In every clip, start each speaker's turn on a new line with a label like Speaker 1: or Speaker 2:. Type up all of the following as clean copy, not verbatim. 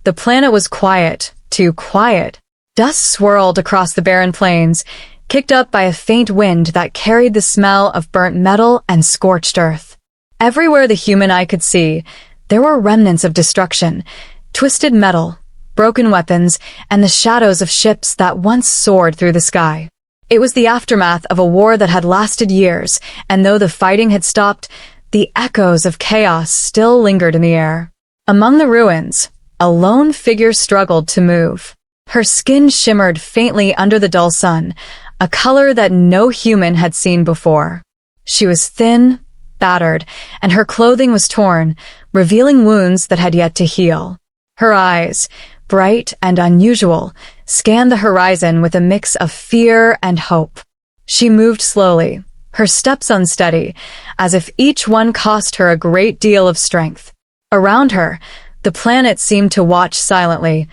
Speaker 1: The planet was quiet, too quiet. Dust swirled across the barren plains, kicked up by a faint wind that carried the smell of burnt metal and scorched earth. Everywhere the human eye could see, there were remnants of destruction, twisted metal, broken weapons, and the shadows of ships that once soared through the sky. It was the aftermath of a war that had lasted years, and though the fighting had stopped, the echoes of chaos still lingered in the air. Among the ruins, a lone figure struggled to move. Her skin shimmered faintly under the dull sun, a color that no human had seen before. She was thin, battered, and her clothing was torn, revealing wounds that had yet to heal. Her eyes, bright and unusual, scanned the horizon with a mix of fear and hope. She moved slowly, her steps unsteady, as if each one cost her a great deal of strength. Around her, the planet seemed to watch silently,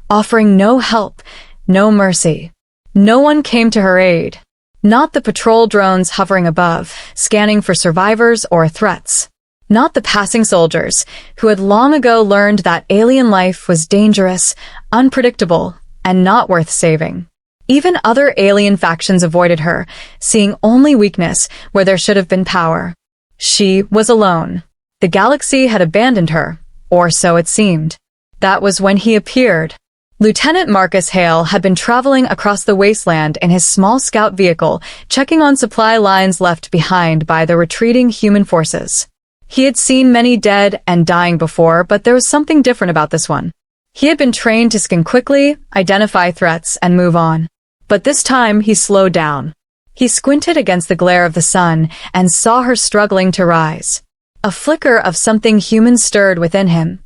Speaker 1: offering no help, no mercy. No one came to her aid. Not the patrol drones hovering above, scanning for survivors or threats. Not the passing soldiers, who had long ago learned that alien life was dangerous, unpredictable, and not worth saving. Even other alien factions avoided her, seeing only weakness where there should have been power. She was alone. The galaxy had abandoned her, or so it seemed. That was when he appeared. Lieutenant Marcus Hale had been traveling across the wasteland in his small scout vehicle, checking on supply lines left behind by the retreating human forces. He had seen many dead and dying before, but there was something different about this one. He had been trained to scan quickly, identify threats, and move on. But this time he slowed down. He squinted against the glare of the sun and saw her struggling to rise. A flicker of something human stirred within him.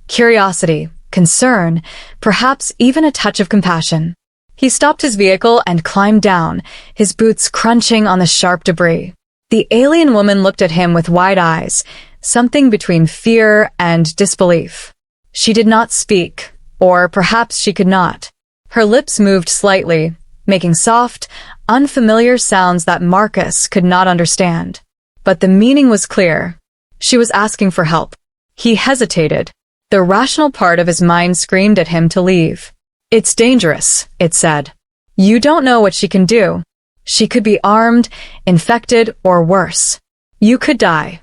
Speaker 1: Curiosity, concern, perhaps even a touch of compassion. He stopped his vehicle and climbed down, his boots crunching on the sharp debris. The alien woman looked at him with wide eyes, something between fear and disbelief. She did not speak, or perhaps she could not. Her lips moved slightly, making soft, unfamiliar sounds that Marcus could not understand. But the meaning was clear. She was asking for help. He hesitated. The rational part of his mind screamed at him to leave. "It's dangerous," it said. "You don't know what she can do. She could be armed, infected, or worse. You could die."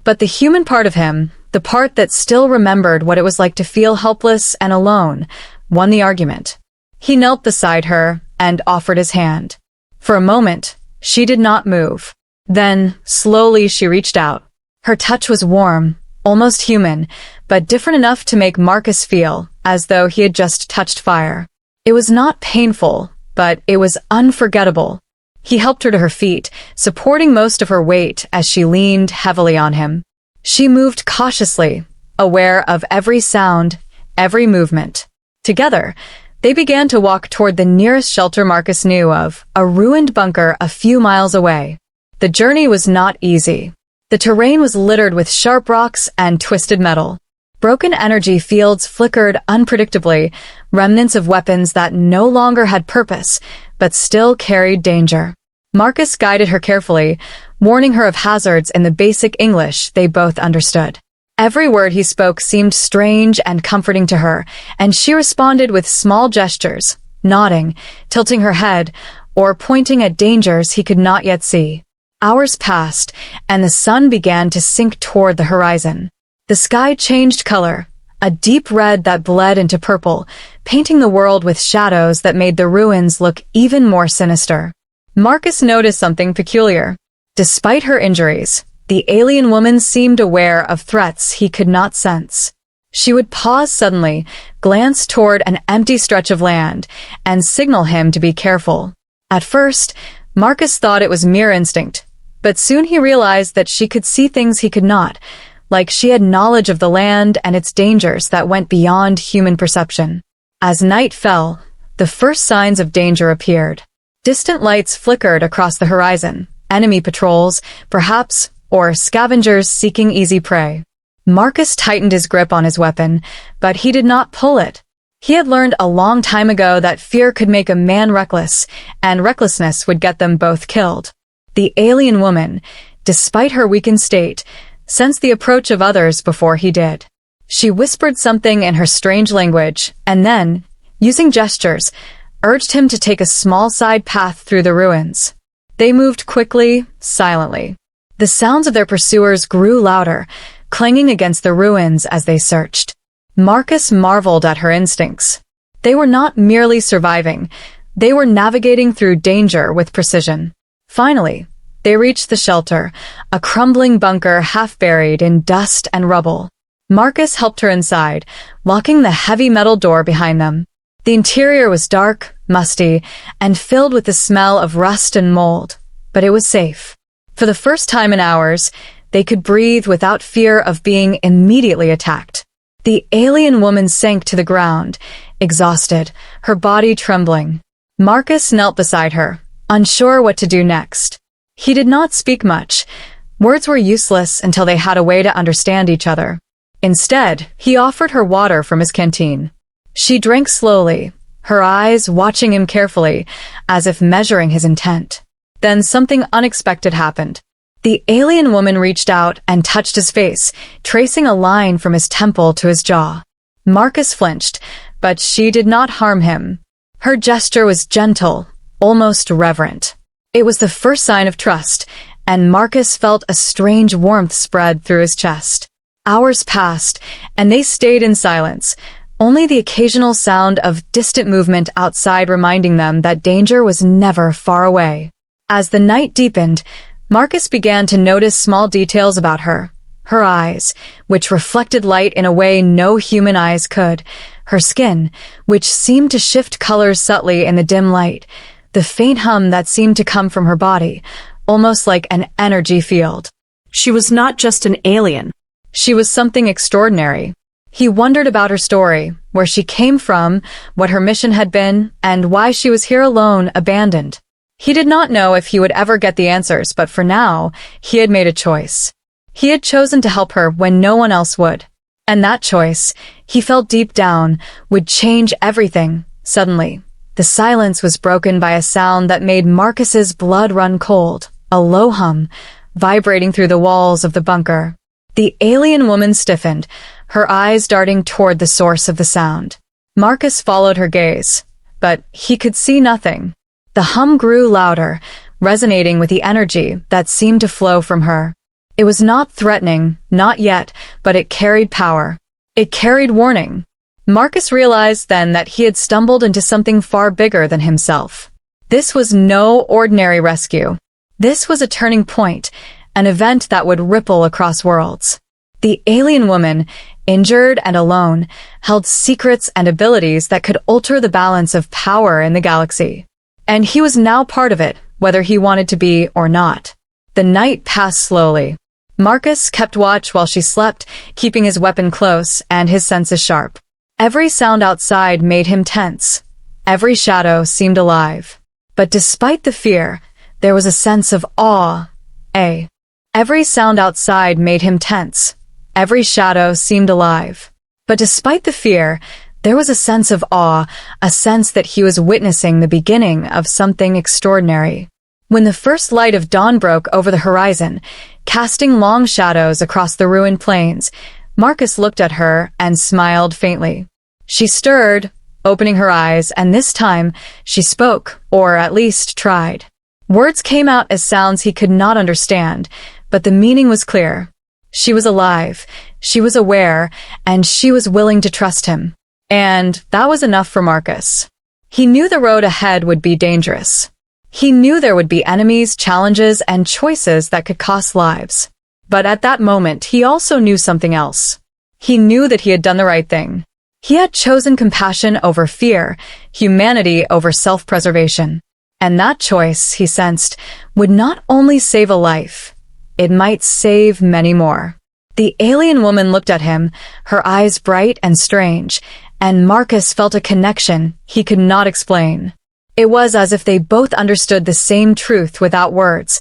Speaker 1: But the human part of him, the part that still remembered what it was like to feel helpless and alone, won the argument. He knelt beside her and offered his hand. For a moment, she did not move. Then, slowly she reached out. Her touch was warm, almost human, but different enough to make Marcus feel as though he had just touched fire. It was not painful, but it was unforgettable. He helped her to her feet, supporting most of her weight as she leaned heavily on him. She moved cautiously, aware of every sound, every movement. Together, they began to walk toward the nearest shelter Marcus knew of, a ruined bunker a few miles away. The journey was not easy. The terrain was littered with sharp rocks and twisted metal. Broken energy fields flickered unpredictably, remnants of weapons that no longer had purpose, but still carried danger. Marcus guided her carefully, warning her of hazards in the basic English they both understood. Every word he spoke seemed strange and comforting to her, and she responded with small gestures, nodding, tilting her head, or pointing at dangers he could not yet see. Hours passed, and the sun began to sink toward the horizon. The sky changed color, a deep red that bled into purple, painting the world with shadows that made the ruins look even more sinister. Marcus noticed something peculiar. Despite her injuries, the alien woman seemed aware of threats he could not sense. She would pause suddenly, glance toward an empty stretch of land, and signal him to be careful. At first, Marcus thought it was mere instinct, but soon he realized that she could see things he could not, like she had knowledge of the land and its dangers that went beyond human perception. As night fell, the first signs of danger appeared. Distant lights flickered across the horizon, enemy patrols, perhaps, or scavengers seeking easy prey. Marcus tightened his grip on his weapon, but he did not pull it. He had learned a long time ago that fear could make a man reckless, and recklessness would get them both killed. The alien woman, despite her weakened state, sensed the approach of others before he did. She whispered something in her strange language, and then, using gestures, urged him to take a small side path through the ruins. They moved quickly, silently. The sounds of their pursuers grew louder, clanging against the ruins as they searched. Marcus marveled at her instincts. They were not merely surviving, they were navigating through danger with precision. Finally, they reached the shelter, a crumbling bunker half buried in dust and rubble. Marcus helped her inside, locking the heavy metal door behind them. The interior was dark, musty, and filled with the smell of rust and mold, but it was safe. For the first time in hours, they could breathe without fear of being immediately attacked. The alien woman sank to the ground, exhausted, her body trembling. Marcus knelt beside her, unsure what to do next. He did not speak much. Words were useless until they had a way to understand each other. Instead, he offered her water from his canteen. She drank slowly, her eyes watching him carefully, as if measuring his intent. Then something unexpected happened. The alien woman reached out and touched his face, tracing a line from his temple to his jaw. Marcus flinched, but she did not harm him. Her gesture was gentle, almost reverent. It was the first sign of trust, and Marcus felt a strange warmth spread through his chest. Hours passed, and they stayed in silence, only the occasional sound of distant movement outside reminding them that danger was never far away. As the night deepened, Marcus began to notice small details about her. Her eyes, which reflected light in a way no human eyes could. Her skin, which seemed to shift colors subtly in the dim light. The faint hum that seemed to come from her body, almost like an energy field.
Speaker 2: She was not just an alien.
Speaker 1: She was something extraordinary. He wondered about her story, where she came from, what her mission had been, and why she was here alone, abandoned. He did not know if he would ever get the answers, but for now, he had made a choice. He had chosen to help her when no one else would. And that choice, he felt deep down, would change everything. Suddenly, the silence was broken by a sound that made Marcus's blood run cold, a low hum, vibrating through the walls of the bunker. The alien woman stiffened, her eyes darting toward the source of the sound. Marcus followed her gaze, but he could see nothing. The hum grew louder, resonating with the energy that seemed to flow from her. It was not threatening, not yet, but it carried power. It carried warning. Marcus realized then that he had stumbled into something far bigger than himself. This was no ordinary rescue. This was a turning point, an event that would ripple across worlds. The alien woman, injured and alone, held secrets and abilities that could alter the balance of power in the galaxy. And he was now part of it, whether he wanted to be or not. The night passed slowly. Marcus kept watch while she slept, keeping his weapon close and his senses sharp. Every sound outside made him tense. Every shadow seemed alive. But despite the fear, there was a sense of awe. Every sound outside made him tense. Every shadow seemed alive. But despite the fear, there was a sense of awe, a sense that he was witnessing the beginning of something extraordinary. When the first light of dawn broke over the horizon, casting long shadows across the ruined plains, Marcus looked at her and smiled faintly. She stirred, opening her eyes, and this time she spoke, or at least tried. Words came out as sounds he could not understand, but the meaning was clear. She was alive, she was aware, and she was willing to trust him. And that was enough for Marcus. He knew the road ahead would be dangerous. He knew there would be enemies, challenges, and choices that could cost lives. But at that moment, he also knew something else. He knew that he had done the right thing. He had chosen compassion over fear, humanity over self-preservation. And that choice, he sensed, would not only save a life, it might save many more. The alien woman looked at him, her eyes bright and strange, and Marcus felt a connection he could not explain. It was as if they both understood the same truth without words,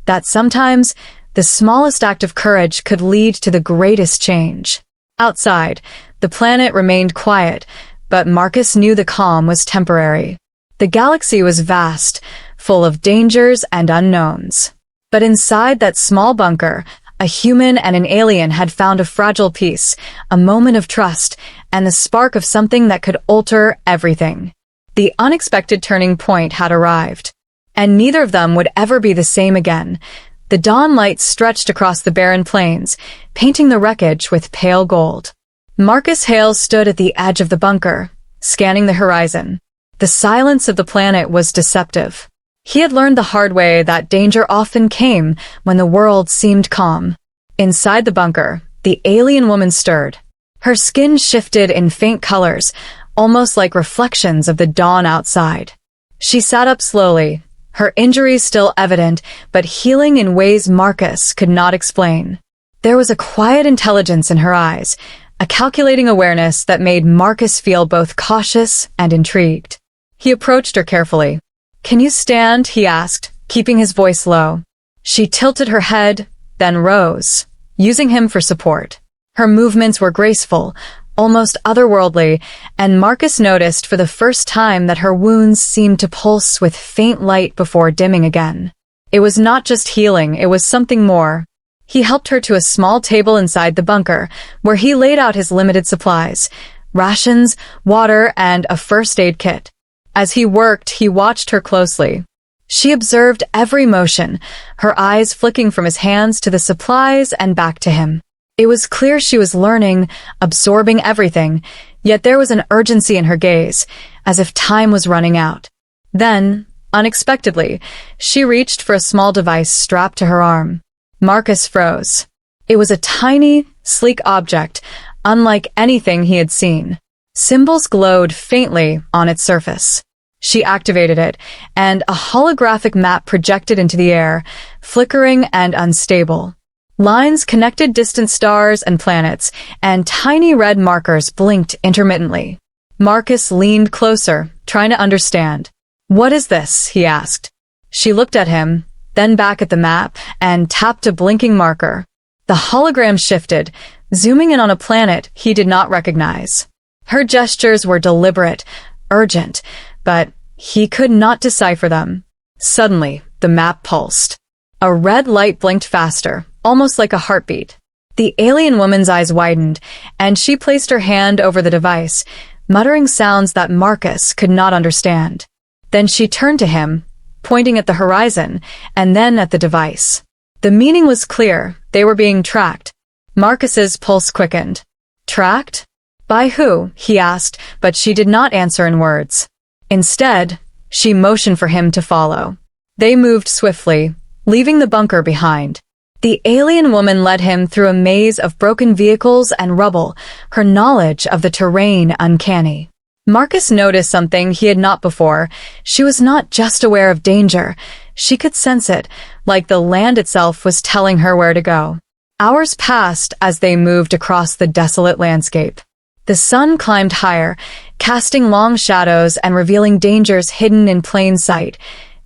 Speaker 1: that sometimes the smallest act of courage could lead to the greatest change. Outside, the planet remained quiet, but Marcus knew the calm was temporary. The galaxy was vast, full of dangers and unknowns. But inside that small bunker, A human and an alien had found a fragile peace, a moment of trust, and the spark of something that could alter everything. The unexpected turning point had arrived, and neither of them would ever be the same again. The dawn light stretched across the barren plains, painting the wreckage with pale gold. Marcus Hale stood at the edge of the bunker, scanning the horizon. The silence of the planet was deceptive. He had learned the hard way that danger often came when the world seemed calm. Inside the bunker, the alien woman stirred. Her skin shifted in faint colors, almost like reflections of the dawn outside. She sat up slowly, her injuries still evident, but healing in ways Marcus could not explain. There was a quiet intelligence in her eyes, a calculating awareness that made Marcus feel both cautious and intrigued. He approached her carefully. "Can you stand?" he asked, keeping his voice low. She tilted her head, then rose, using him for support. Her movements were graceful, almost otherworldly, and Marcus noticed for the first time that her wounds seemed to pulse with faint light before dimming again. It was not just healing, it was something more. He helped her to a small table inside the bunker, where he laid out his limited supplies, rations, water, and a first aid kit. As he worked, he watched her closely. She observed every motion, her eyes flicking from his hands to the supplies and back to him. It was clear she was learning, absorbing everything, yet there was an urgency in her gaze, as if time was running out. Then, unexpectedly, she reached for a small device strapped to her arm. Marcus froze. It was a tiny, sleek object, unlike anything he had seen. Symbols glowed faintly on its surface. She activated it, and a holographic map projected into the air, flickering and unstable. Lines connected distant stars and planets, and tiny red markers blinked intermittently. Marcus leaned closer, trying to understand. "What is this?" he asked. She looked at him, then back at the map, and tapped a blinking marker. The hologram shifted, zooming in on a planet he did not recognize. Her gestures were deliberate, urgent, but he could not decipher them. Suddenly, the map pulsed. A red light blinked faster, almost like a heartbeat. The alien woman's eyes widened, and she placed her hand over the device, muttering sounds that Marcus could not understand. Then she turned to him, pointing at the horizon, and then at the device. The meaning was clear. They were being tracked. Marcus's pulse quickened. Tracked? By who? He asked, but she did not answer in words. Instead, she motioned for him to follow. They moved swiftly, leaving the bunker behind. The alien woman led him through a maze of broken vehicles and rubble, her knowledge of the terrain uncanny. Marcus noticed something he had not before. She was not just aware of danger. She could sense it, like the land itself was telling her where to go. Hours passed as they moved across the desolate landscape. The sun climbed higher, casting long shadows and revealing dangers hidden in plain sight.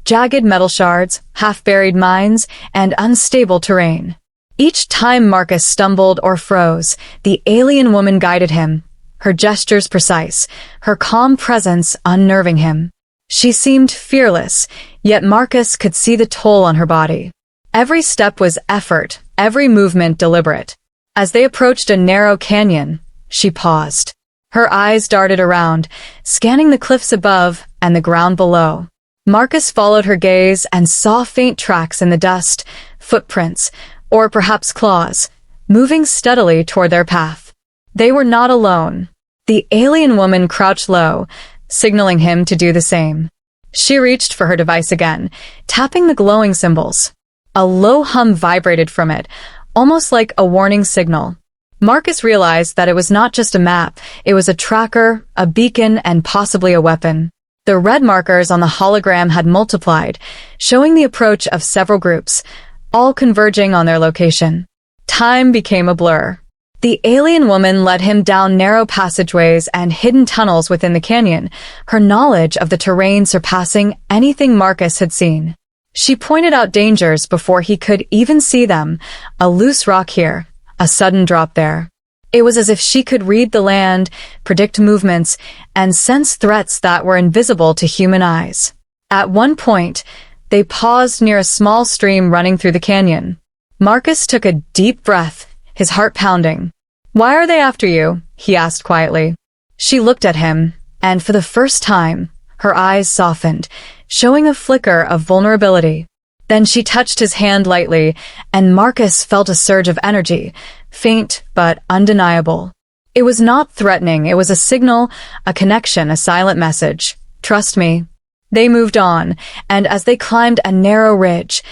Speaker 1: Jagged metal shards, half-buried mines, and unstable terrain. Each time Marcus stumbled or froze, the alien woman guided him, her gestures precise, her calm presence unnerving him. She seemed fearless, yet Marcus could see the toll on her body. Every step was effort, every movement deliberate. As they approached a narrow canyon, she paused. Her eyes darted around, scanning the cliffs above and the ground below. Marcus followed her gaze and saw faint tracks in the dust, footprints, or perhaps claws, moving steadily toward their path. They were not alone. The alien woman crouched low, signaling him to do the same. She reached for her device again, tapping the glowing symbols. A low hum vibrated from it, almost like a warning signal. Marcus realized that it was not just a map, it was a tracker, a beacon, and possibly a weapon. The red markers on the hologram had multiplied, showing the approach of several groups, all converging on their location. Time became a blur. The alien woman led him down narrow passageways and hidden tunnels within the canyon, her knowledge of the terrain surpassing anything Marcus had seen. She pointed out dangers before he could even see them, a loose rock here, a sudden drop there. It was as if she could read the land, predict movements, and sense threats that were invisible to human eyes. At one point, they paused near a small stream running through the canyon. Marcus took a deep breath, his heart pounding. "Why are they after you?" he asked quietly. She looked at him, and for the first time, her eyes softened, showing a flicker of vulnerability. Then she touched his hand lightly, and Marcus felt a surge of energy, faint but undeniable. It was not threatening, it was a signal, a connection, a silent message. "Trust me." They moved on, and as they climbed a narrow ridge,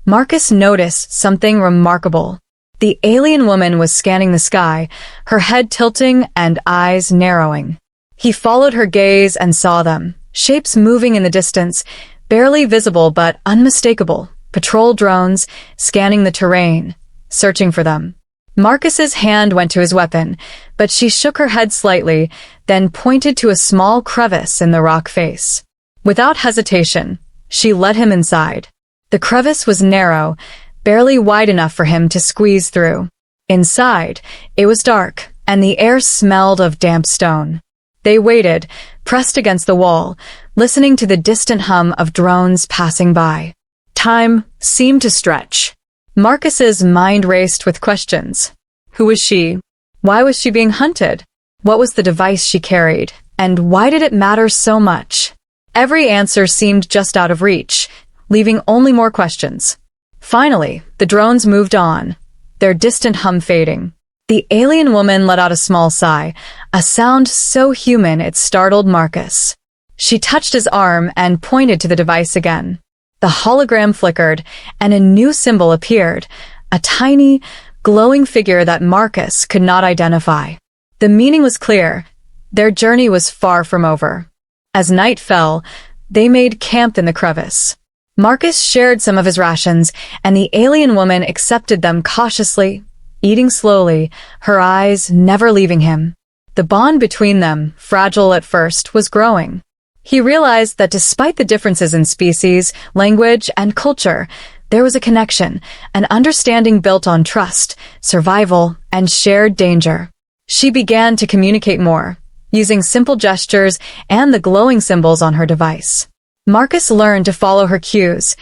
Speaker 1: Marcus noticed something remarkable. The alien woman was scanning the sky, her head tilting and eyes narrowing. He followed her gaze and saw them, shapes moving in the distance, barely visible but unmistakable, patrol drones scanning the terrain, searching for them. Marcus's hand went to his weapon, but she shook her head slightly, then pointed to a small crevice in the rock face. Without hesitation, she led him inside. The crevice was narrow, barely wide enough for him to squeeze through. Inside, it was dark, and the air smelled of damp stone. They waited, pressed against the wall, listening to the distant hum of drones passing by. Time seemed to stretch. Marcus's mind raced with questions. Who was she? Why was she being hunted? What was the device she carried? And why did it matter so much? Every answer seemed just out of reach, leaving only more questions. Finally, the drones moved on, their distant hum fading. The alien woman let out a small sigh, a sound so human it startled Marcus. She touched his arm and pointed to the device again. The hologram flickered, and a new symbol appeared, a tiny, glowing figure that Marcus could not identify. The meaning was clear. Their journey was far from over. As night fell, they made camp in the crevice. Marcus shared some of his rations, and the alien woman accepted them cautiously, eating slowly, her eyes never leaving him. The bond between them, fragile at first, was growing. He realized that despite the differences in species, language, and culture, there was a connection, an understanding built on trust, survival, and shared danger. She began to communicate more, using simple gestures and the glowing symbols on her device. Marcus learned to follow her cues,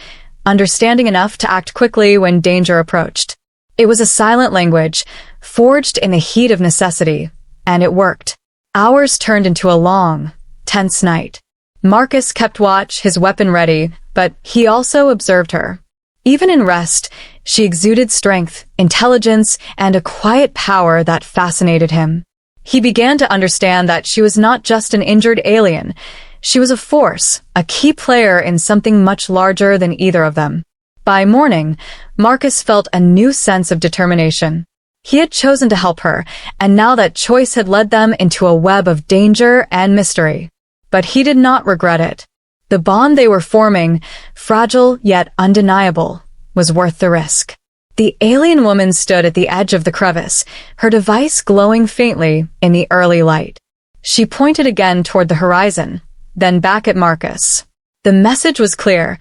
Speaker 1: understanding enough to act quickly when danger approached. It was a silent language, forged in the heat of necessity, and it worked. Hours turned into a long, tense night. Marcus kept watch, his weapon ready, but he also observed her. Even in rest, she exuded strength, intelligence, and a quiet power that fascinated him. He began to understand that she was not just an injured alien. She was a force, a key player in something much larger than either of them. By morning, Marcus felt a new sense of determination. He had chosen to help her, and now that choice had led them into a web of danger and mystery. But he did not regret it. The bond they were forming, fragile yet undeniable, was worth the risk. The alien woman stood at the edge of the crevice, her device glowing faintly in the early light. She pointed again toward the horizon, then back at Marcus. The message was clear.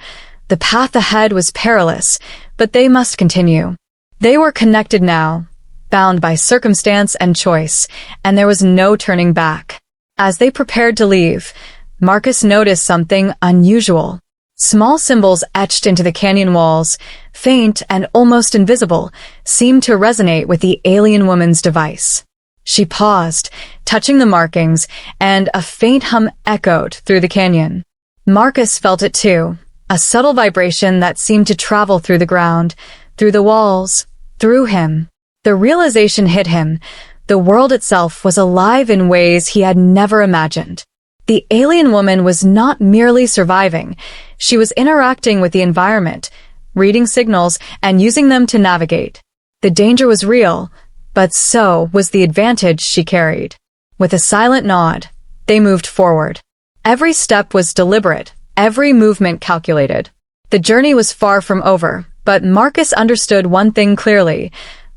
Speaker 1: The path ahead was perilous, but they must continue. They were connected now, bound by circumstance and choice, and there was no turning back. As they prepared to leave, Marcus noticed something unusual. Small symbols etched into the canyon walls, faint and almost invisible, seemed to resonate with the alien woman's device. She paused, touching the markings, and a faint hum echoed through the canyon. Marcus felt it too, a subtle vibration that seemed to travel through the ground, through the walls, through him. The realization hit him. The world itself was alive in ways he had never imagined. The alien woman was not merely surviving. She was interacting with the environment, reading signals, and using them to navigate. The danger was real, but so was the advantage she carried. With a silent nod, they moved forward. Every step was deliberate, every movement calculated. The journey was far from over, but Marcus understood one thing clearly.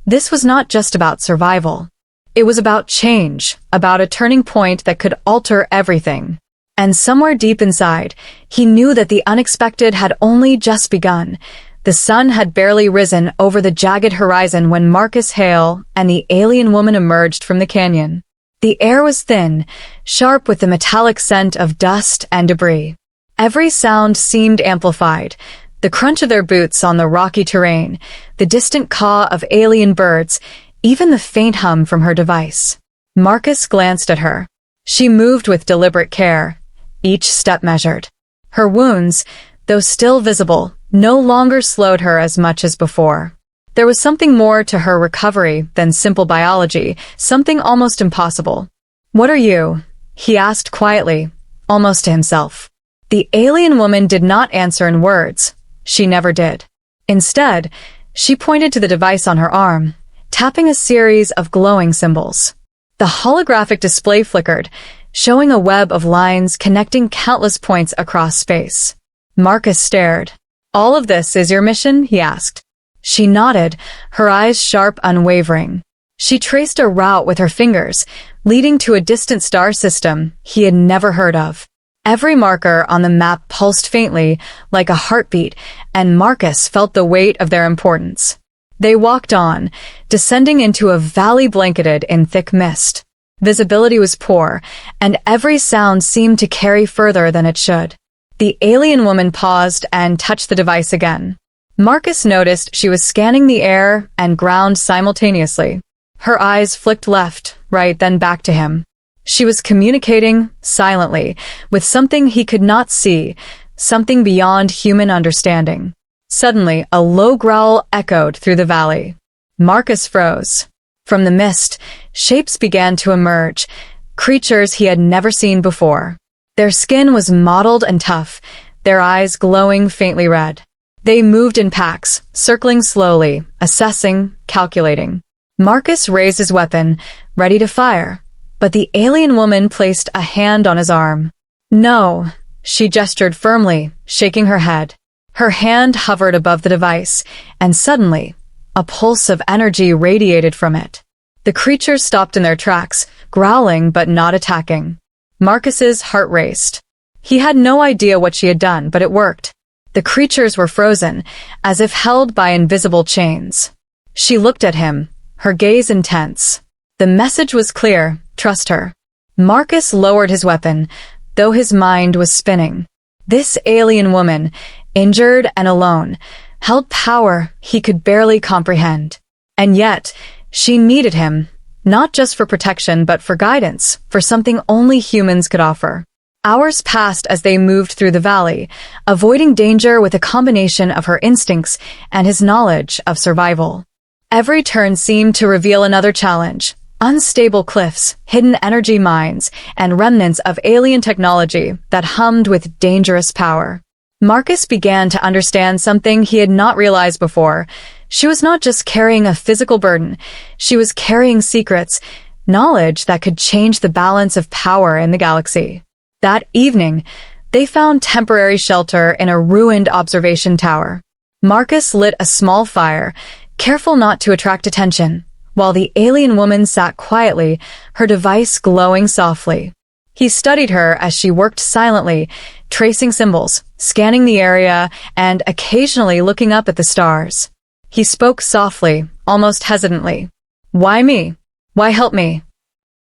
Speaker 1: This was not just about survival. It was about change, about a turning point that could alter everything. And somewhere deep inside, he knew that the unexpected had only just begun. The sun had barely risen over the jagged horizon when Marcus Hale and the alien woman emerged from the canyon. The air was thin, sharp with the metallic scent of dust and debris. Every sound seemed amplified, The crunch of their boots on the rocky terrain, the distant caw of alien birds, even the faint hum from her device. Marcus glanced at her. She moved with deliberate care, each step measured. Her wounds, though still visible, no longer slowed her as much as before. There was something more to her recovery than simple biology, something almost impossible. "What are you?" he asked quietly, almost to himself. The alien woman did not answer in words. She never did. Instead, she pointed to the device on her arm, tapping a series of glowing symbols. The holographic display flickered, showing a web of lines connecting countless points across space. Marcus stared. "All of this is your mission?" he asked. She nodded, her eyes sharp, unwavering. She traced a route with her fingers, leading to a distant star system he had never heard of. Every marker on the map pulsed faintly, like a heartbeat, and Marcus felt the weight of their importance. They walked on, descending into a valley blanketed in thick mist. Visibility was poor, and every sound seemed to carry further than it should. The alien woman paused and touched the device again. Marcus noticed she was scanning the air and ground simultaneously. Her eyes flicked left, right, then back to him. She was communicating, silently, with something he could not see, something beyond human understanding. Suddenly, a low growl echoed through the valley. Marcus froze. From the mist, shapes began to emerge, creatures he had never seen before. Their skin was mottled and tough, their eyes glowing faintly red. They moved in packs, circling slowly, assessing, calculating. Marcus raised his weapon, ready to fire, but the alien woman placed a hand on his arm. "No," she gestured firmly, shaking her head. Her hand hovered above the device, and suddenly, a pulse of energy radiated from it. The creatures stopped in their tracks, growling but not attacking. Marcus's heart raced. He had no idea what she had done, but it worked. The creatures were frozen, as if held by invisible chains. She looked at him, her gaze intense. The message was clear: trust her. Marcus lowered his weapon, though his mind was spinning. This alien woman, injured and alone, held power he could barely comprehend. And yet, she needed him, not just for protection but for guidance, for something only humans could offer. Hours passed as they moved through the valley, avoiding danger with a combination of her instincts and his knowledge of survival. Every turn seemed to reveal another challenge: unstable cliffs, hidden energy mines, and remnants of alien technology that hummed with dangerous power. Marcus began to understand something he had not realized before. She was not just carrying a physical burden, she was carrying secrets, knowledge that could change the balance of power in the galaxy. That evening, they found temporary shelter in a ruined observation tower. Marcus lit a small fire, careful not to attract attention, while the alien woman sat quietly, her device glowing softly. He studied her as she worked silently, tracing symbols, scanning the area, and occasionally looking up at the stars. He spoke softly, almost hesitantly. "Why me? Why help me?"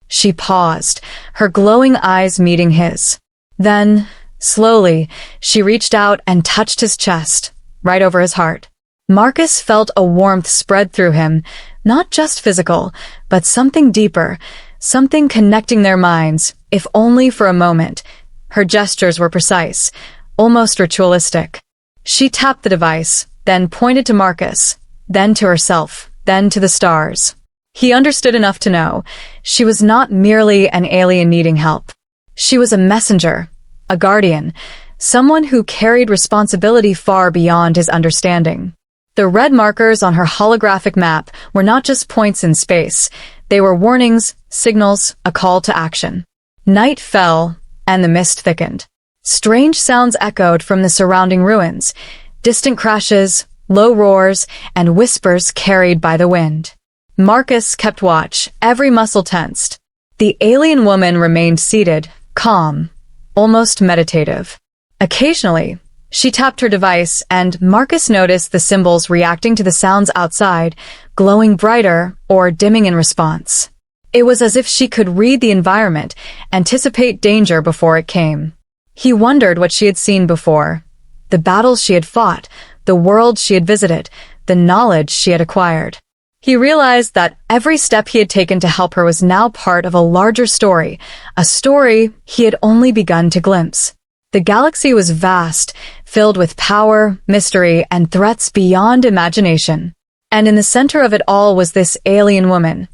Speaker 1: She paused, her glowing eyes meeting his. Then, slowly, she reached out and touched his chest, right over his heart. Marcus felt a warmth spread through him, not just physical, but something deeper, something connecting their minds, if only for a moment. Her gestures were precise, almost ritualistic. She tapped the device, then pointed to Marcus, then to herself, then to the stars. He understood enough to know she was not merely an alien needing help. She was a messenger, a guardian, someone who carried responsibility far beyond his understanding. The red markers on her holographic map were not just points in space. They were warnings, signals, a call to action. Night fell, and the mist thickened. Strange sounds echoed from the surrounding ruins, distant crashes, low roars, and whispers carried by the wind. Marcus kept watch, every muscle tensed. The alien woman remained seated, calm, almost meditative. Occasionally, she tapped her device, and Marcus noticed the symbols reacting to the sounds outside, glowing brighter or dimming in response. It was as if she could read the environment, anticipate danger before it came. He wondered what she had seen before. the battles she had fought, the world she had visited, the knowledge she had acquired. He realized that every step he had taken to help her was now part of a larger story, a story he had only begun to glimpse. The galaxy was vast, filled with power, mystery, and threats beyond imagination. And in the center of it all was this alien woman,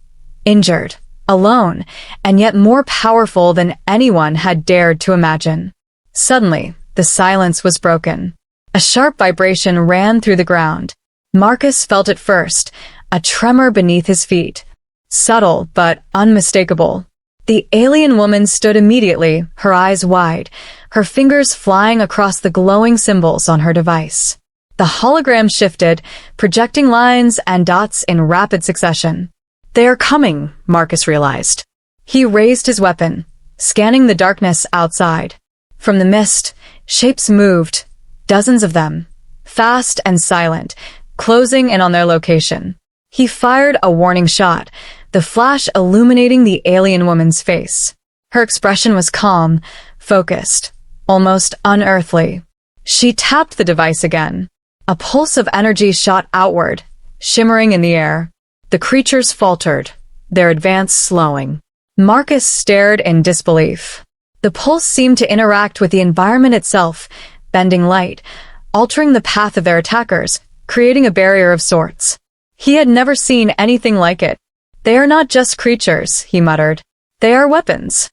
Speaker 1: injured, alone, and yet more powerful than anyone had dared to imagine. Suddenly, the silence was broken. A sharp vibration ran through the ground. Marcus felt it first, a tremor beneath his feet. Subtle but unmistakable. The alien woman stood immediately, her eyes wide, her fingers flying across the glowing symbols on her device. The hologram shifted, projecting lines and dots in rapid succession. "They are coming," Marcus realized. He raised his weapon, scanning the darkness outside. From the mist, shapes moved, dozens of them, fast and silent, closing in on their location. He fired a warning shot, the flash illuminating the alien woman's face. Her expression was calm, focused, almost unearthly. She tapped the device again. A pulse of energy shot outward, shimmering in the air. The creatures faltered, their advance slowing. Marcus stared in disbelief. The pulse seemed to interact with the environment itself, bending light, altering the path of their attackers, creating a barrier of sorts. He had never seen anything like it. "They are not just creatures," he muttered. "They are weapons."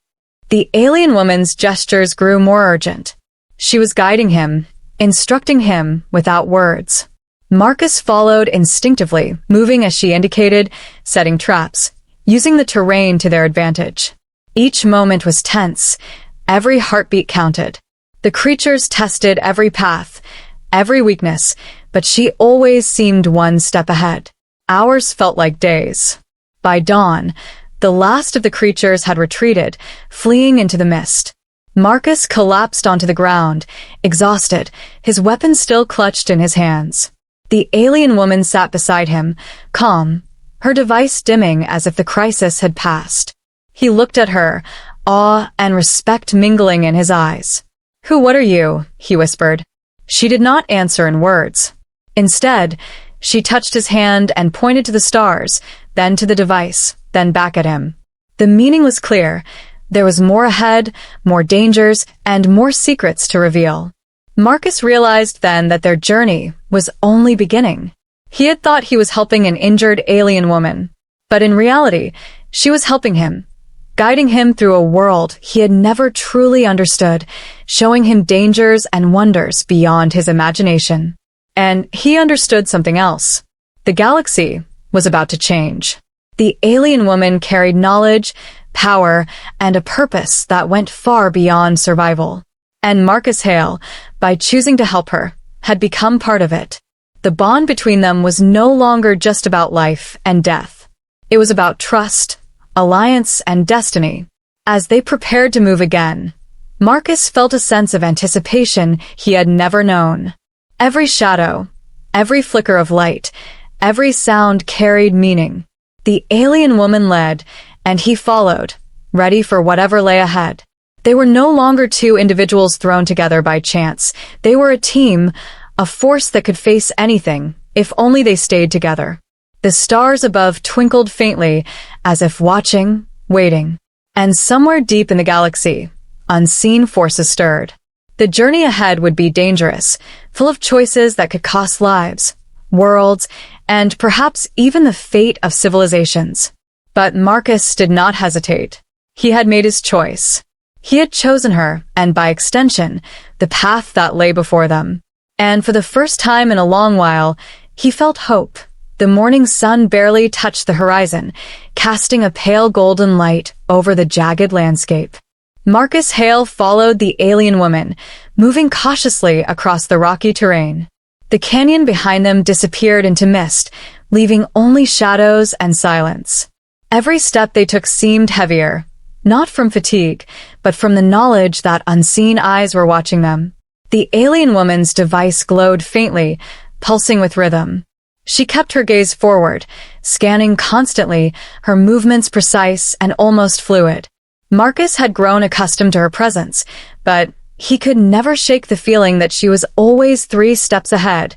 Speaker 1: The alien woman's gestures grew more urgent. She was guiding him, instructing him without words. Marcus followed instinctively, moving as she indicated, setting traps, using the terrain to their advantage. Each moment was tense, every heartbeat counted. The creatures tested every path, every weakness, but she always seemed one step ahead. Hours felt like days. By dawn, the last of the creatures had retreated, fleeing into the mist. Marcus collapsed onto the ground, exhausted, his weapon still clutched in his hands. The alien woman sat beside him, calm, her device dimming as if the crisis had passed. He looked at her, awe and respect mingling in his eyes. What are you?" he whispered. She did not answer in words. Instead, she touched his hand and pointed to the stars, then to the device, then back at him. The meaning was clear. There was more ahead, more dangers, and more secrets to reveal. Marcus realized then that their journey was only beginning. He had thought he was helping an injured alien woman, but in reality, she was helping him, guiding him through a world he had never truly understood, showing him dangers and wonders beyond his imagination. And he understood something else. The galaxy was about to change. The alien woman carried knowledge, power, and a purpose that went far beyond survival. And Marcus Hale, by choosing to help her, had become part of it. The bond between them was no longer just about life and death. It was about trust, alliance, and destiny. As they prepared to move again, Marcus felt a sense of anticipation he had never known. Every shadow, every flicker of light, every sound carried meaning. The alien woman led, and he followed, ready for whatever lay ahead. They were no longer two individuals thrown together by chance. They were a team, a force that could face anything, if only they stayed together. The stars above twinkled faintly, as if watching, waiting. And somewhere deep in the galaxy, unseen forces stirred. The journey ahead would be dangerous, full of choices that could cost lives, worlds, and perhaps even the fate of civilizations. But Marcus did not hesitate. He had made his choice. He had chosen her, and by extension, the path that lay before them. And for the first time in a long while, he felt hope. The morning sun barely touched the horizon, casting a pale golden light over the jagged landscape. Marcus Hale followed the alien woman, moving cautiously across the rocky terrain. The canyon behind them disappeared into mist, leaving only shadows and silence. Every step they took seemed heavier, not from fatigue, but from the knowledge that unseen eyes were watching them. The alien woman's device glowed faintly, pulsing with rhythm. She kept her gaze forward, scanning constantly, her movements precise and almost fluid. Marcus had grown accustomed to her presence, but He could never shake the feeling that she was always 3 steps ahead,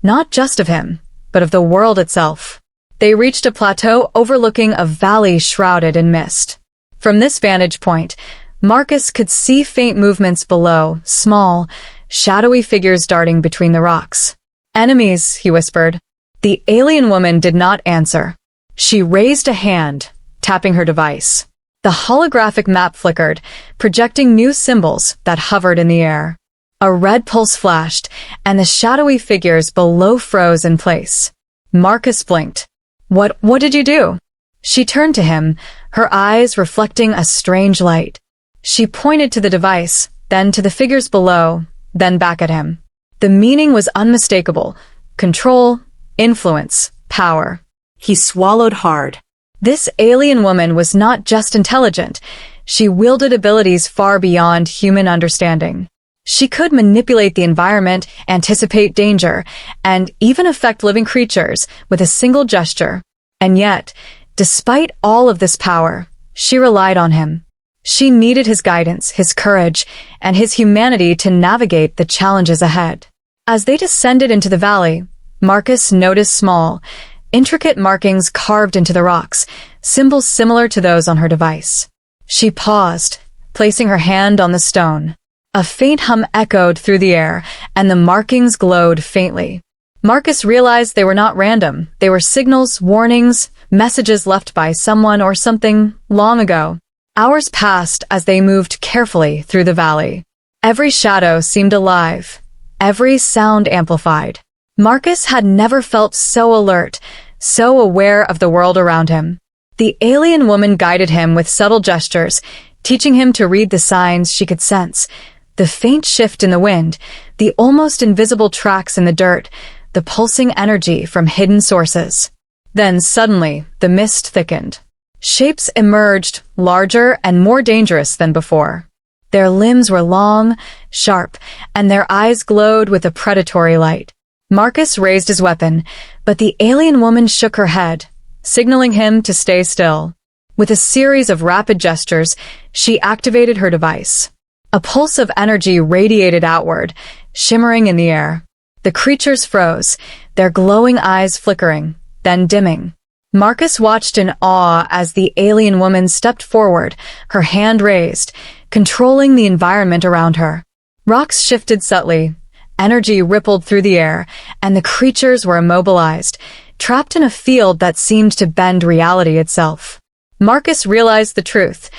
Speaker 1: not just of him, but of the world itself. They reached a plateau overlooking a valley shrouded in mist. From this vantage point, Marcus could see faint movements below, small, shadowy figures darting between the rocks. "Enemies," he whispered. The alien woman did not answer. She raised a hand, tapping her device. The holographic map flickered, projecting new symbols that hovered in the air. A red pulse flashed, and the shadowy figures below froze in place. Marcus blinked. What did you do?" She turned to him, her eyes reflecting a strange light. She pointed to the device, then to the figures below, then back at him. The meaning was unmistakable. Control, influence, power.
Speaker 2: He swallowed hard.
Speaker 1: This alien woman was not just intelligent. She wielded abilities far beyond human understanding. She could manipulate the environment, anticipate danger, and even affect living creatures with a single gesture. And yet, despite all of this power, she relied on him. She needed his guidance, his courage, and his humanity to navigate the challenges ahead. As they descended into the valley, Marcus noticed small, intricate markings carved into the rocks, symbols similar to those on her device. She paused, placing her hand on the stone. A faint hum echoed through the air, and the markings glowed faintly. Marcus realized they were not random. They were signals, warnings, messages left by someone or something long ago. Hours passed as they moved carefully through the valley. Every shadow seemed alive, every sound amplified. Marcus had never felt so alert, so aware of the world around him. The alien woman guided him with subtle gestures, teaching him to read the signs she could sense. The faint shift in the wind, the almost invisible tracks in the dirt, the pulsing energy from hidden sources. Then suddenly, the mist thickened. Shapes emerged, larger and more dangerous than before. Their limbs were long, sharp, and their eyes glowed with a predatory light. Marcus raised his weapon, but the alien woman shook her head, signaling him to stay still. With a series of rapid gestures, she activated her device. A pulse of energy radiated outward, shimmering in the air. The creatures froze, their glowing eyes flickering, then dimming. Marcus watched in awe as the alien woman stepped forward, her hand raised, controlling the environment around her. Rocks shifted subtly, energy rippled through the air, and the creatures were immobilized, trapped in a field that seemed to bend reality itself. Marcus realized the truth.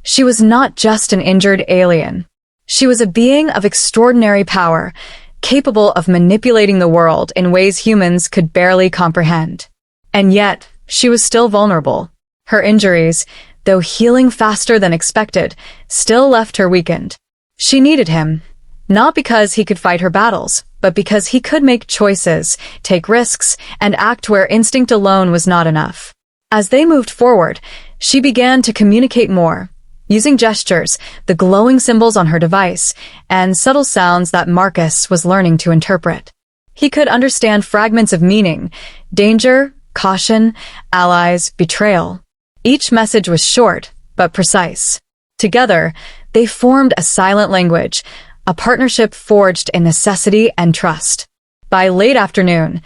Speaker 1: She was not just an injured alien. She was a being of extraordinary power, capable of manipulating the world in ways humans could barely comprehend. And yet, she was still vulnerable. Her injuries, though healing faster than expected, still left her weakened. She needed him, not because he could fight her battles, but because he could make choices, take risks, and act where instinct alone was not enough. As they moved forward, she began to communicate more, using gestures, the glowing symbols on her device, and subtle sounds that Marcus was learning to interpret. He could understand fragments of meaning: danger, caution, allies, betrayal. Each message was short, but precise. Together, they formed a silent language, a partnership forged in necessity and trust. By late afternoon,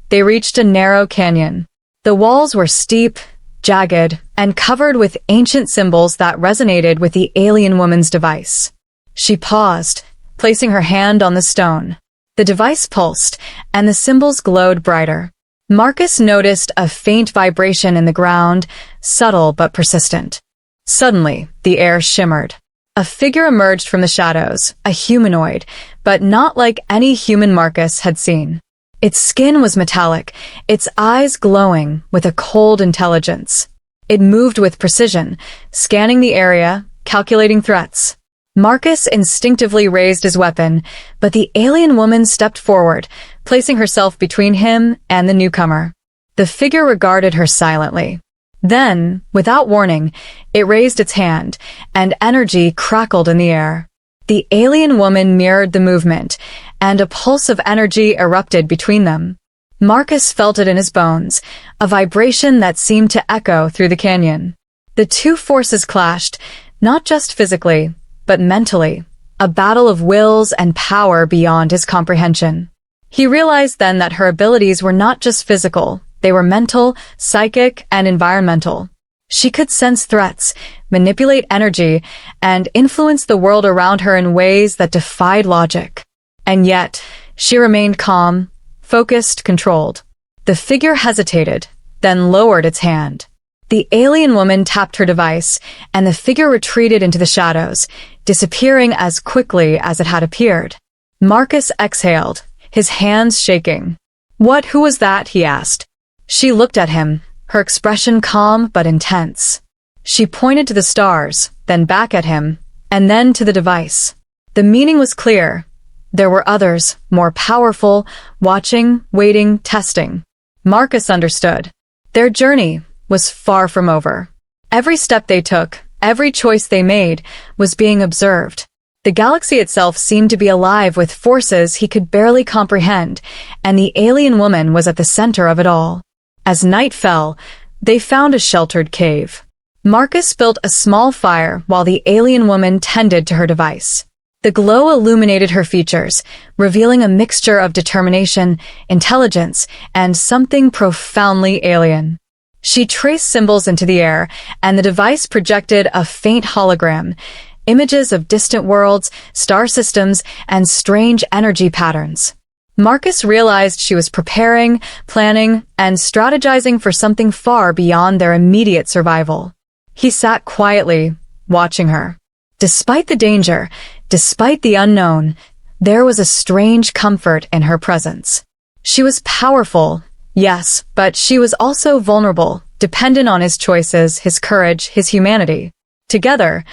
Speaker 1: they reached a narrow canyon. The walls were steep, jagged, and covered with ancient symbols that resonated with the alien woman's device. She paused, placing her hand on the stone. The device pulsed, and the symbols glowed brighter. Marcus noticed a faint vibration in the ground, subtle but persistent. Suddenly, the air shimmered. A figure emerged from the shadows, a humanoid, but not like any human Marcus had seen. Its skin was metallic, its eyes glowing with a cold intelligence. It moved with precision, scanning the area, calculating threats. Marcus instinctively raised his weapon, but the alien woman stepped forward, placing herself between him and the newcomer. The figure regarded her silently. Then, without warning, it raised its hand, and energy crackled in the air. The alien woman mirrored the movement, and a pulse of energy erupted between them. Marcus felt it in his bones, a vibration that seemed to echo through the canyon. The two forces clashed, not just physically, but mentally, a battle of wills and power beyond his comprehension. He realized then that her abilities were not just physical, they were mental, psychic, and environmental. She could sense threats, manipulate energy, and influence the world around her in ways that defied logic. And yet, she remained calm, focused, controlled. The figure hesitated, then lowered its hand. The alien woman tapped her device, and the figure retreated into the shadows, disappearing as quickly as it had appeared. Marcus exhaled, his hands shaking. Who was that?" he asked. She looked at him, her expression calm but intense. She pointed to the stars, then back at him, and then to the device. The meaning was clear. There were others, more powerful, watching, waiting, testing. Marcus understood. Their journey was far from over. Every step they took, every choice they made, was being observed. The galaxy itself seemed to be alive with forces he could barely comprehend, and the alien woman was at the center of it all. As night fell, they found a sheltered cave. Marcus built a small fire while the alien woman tended to her device. The glow illuminated her features, revealing a mixture of determination, intelligence, and something profoundly alien. She traced symbols into the air, and the device projected a faint hologram, images of distant worlds, star systems, and strange energy patterns. Marcus realized she was preparing, planning, and strategizing for something far beyond their immediate survival. He sat quietly, watching her. Despite the danger, despite the unknown, there was a strange comfort in her presence. She was powerful, yes, but she was also vulnerable, dependent on his choices, his courage, his humanity. Together,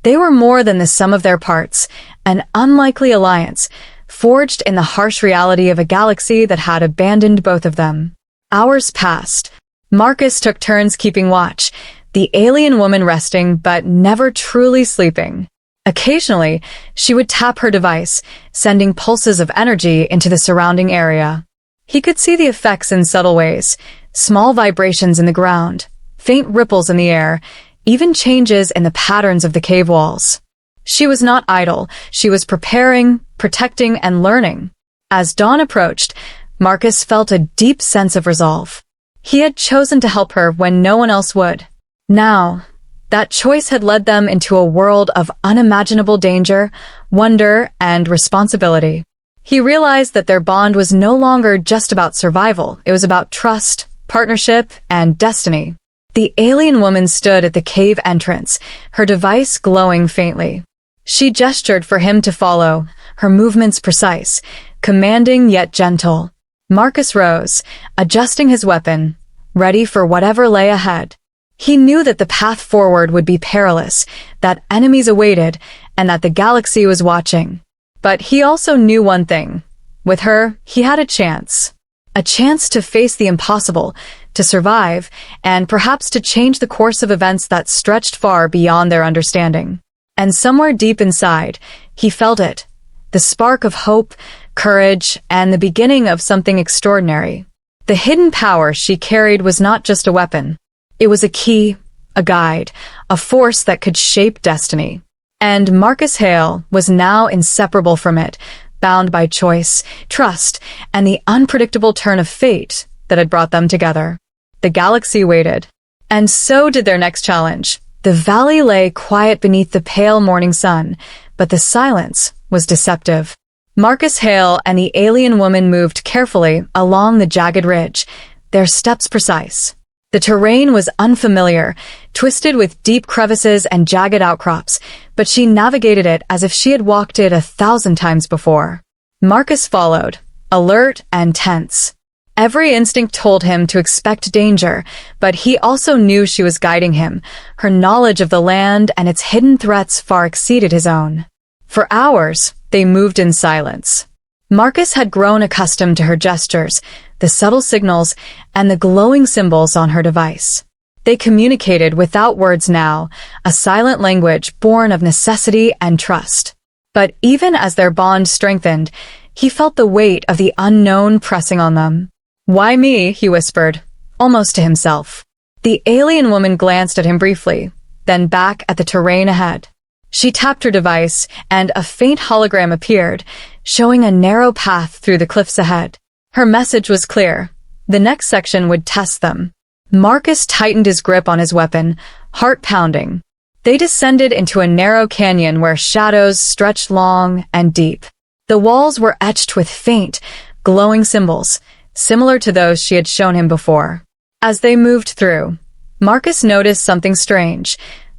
Speaker 1: they were more than the sum of their parts, an unlikely alliance, forged in the harsh reality of a galaxy that had abandoned both of them. Hours passed. Marcus took turns keeping watch, the alien woman resting but never truly sleeping. Occasionally, she would tap her device, sending pulses of energy into the surrounding area. He could see the effects in subtle ways, small vibrations in the ground, faint ripples in the air, even changes in the patterns of the cave walls. She was not idle, she was preparing, protecting, and learning. As dawn approached, Marcus felt a deep sense of resolve. He had chosen to help her when no one else would. Now, that choice had led them into a world of unimaginable danger, wonder, and responsibility. He realized that their bond was no longer just about survival, it was about trust, partnership, and destiny. The alien woman stood at the cave entrance, her device glowing faintly. She gestured for him to follow, her movements precise, commanding yet gentle. Marcus rose, adjusting his weapon, ready for whatever lay ahead. He knew that the path forward would be perilous, that enemies awaited, and that the galaxy was watching. But he also knew one thing. With her, he had a chance. A chance to face the impossible, to survive, and perhaps to change the course of events that stretched far beyond their understanding. And somewhere deep inside, he felt it, the spark of hope, courage, and the beginning of something extraordinary. The hidden power she carried was not just a weapon. It was a key, a guide, a force that could shape destiny. And Marcus Hale was now inseparable from it, bound by choice, trust, and the unpredictable turn of fate that had brought them together. The galaxy waited. And so did their next challenge. The valley lay quiet beneath the pale morning sun, but the silence was deceptive. Marcus Hale and the alien woman moved carefully along the jagged ridge, their steps precise. The terrain was unfamiliar, twisted with deep crevices and jagged outcrops, but she navigated it as if she had walked it 1,000 times before. Marcus followed, alert and tense. Every instinct told him to expect danger, but he also knew she was guiding him. Her knowledge of the land and its hidden threats far exceeded his own. For hours, they moved in silence. Marcus had grown accustomed to her gestures, the subtle signals, and the glowing symbols on her device. They communicated without words now, a silent language born of necessity and trust. But even as their bond strengthened, he felt the weight of the unknown pressing on them. "Why me?" he whispered, almost to himself. The alien woman glanced at him briefly, then back at the terrain ahead. She tapped her device, and a faint hologram appeared, showing a narrow path through the cliffs ahead. Her message was clear. The next section would test them. Marcus tightened his grip on his weapon, heart pounding. They descended into a narrow canyon where shadows stretched long and deep. The walls were etched with faint, glowing symbols, similar to those she had shown him before. As they moved through, Marcus noticed something strange.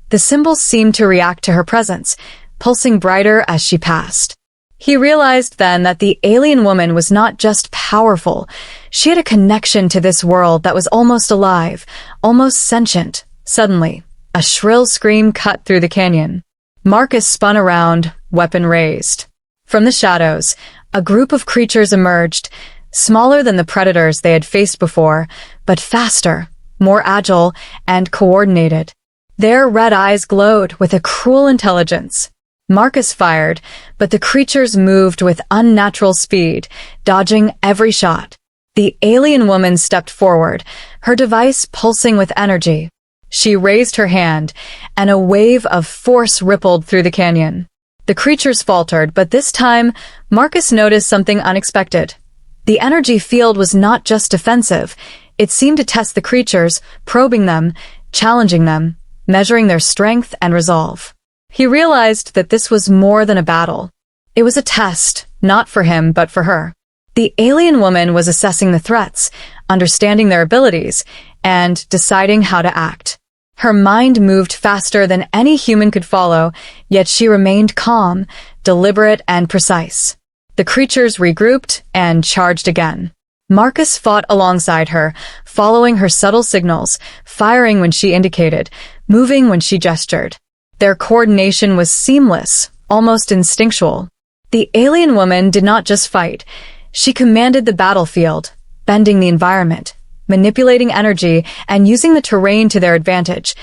Speaker 1: The symbols seemed to react to her presence, pulsing brighter as she passed. He realized then that the alien woman was not just powerful. She had a connection to this world that was almost alive, almost sentient. Suddenly, a shrill scream cut through the canyon. Marcus spun around, weapon raised. From the shadows, a group of creatures emerged, smaller than the predators they had faced before, but faster, more agile, and coordinated. Their red eyes glowed with a cruel intelligence. Marcus fired, but the creatures moved with unnatural speed, dodging every shot. The alien woman stepped forward, her device pulsing with energy. She raised her hand, and a wave of force rippled through the canyon. The creatures faltered, but this time, Marcus noticed something unexpected. The energy field was not just defensive. It seemed to test the creatures, probing them, challenging them, measuring their strength and resolve. He realized that this was more than a battle. It was a test, not for him, but for her. The alien woman was assessing the threats, understanding their abilities, and deciding how to act. Her mind moved faster than any human could follow, yet she remained calm, deliberate, and precise. The creatures regrouped and charged again. Marcus fought alongside her, following her subtle signals, firing when she indicated, moving when she gestured. Their coordination was seamless, almost instinctual. The alien woman did not just fight. She commanded the battlefield, bending the environment, manipulating energy, and using the terrain to their advantage.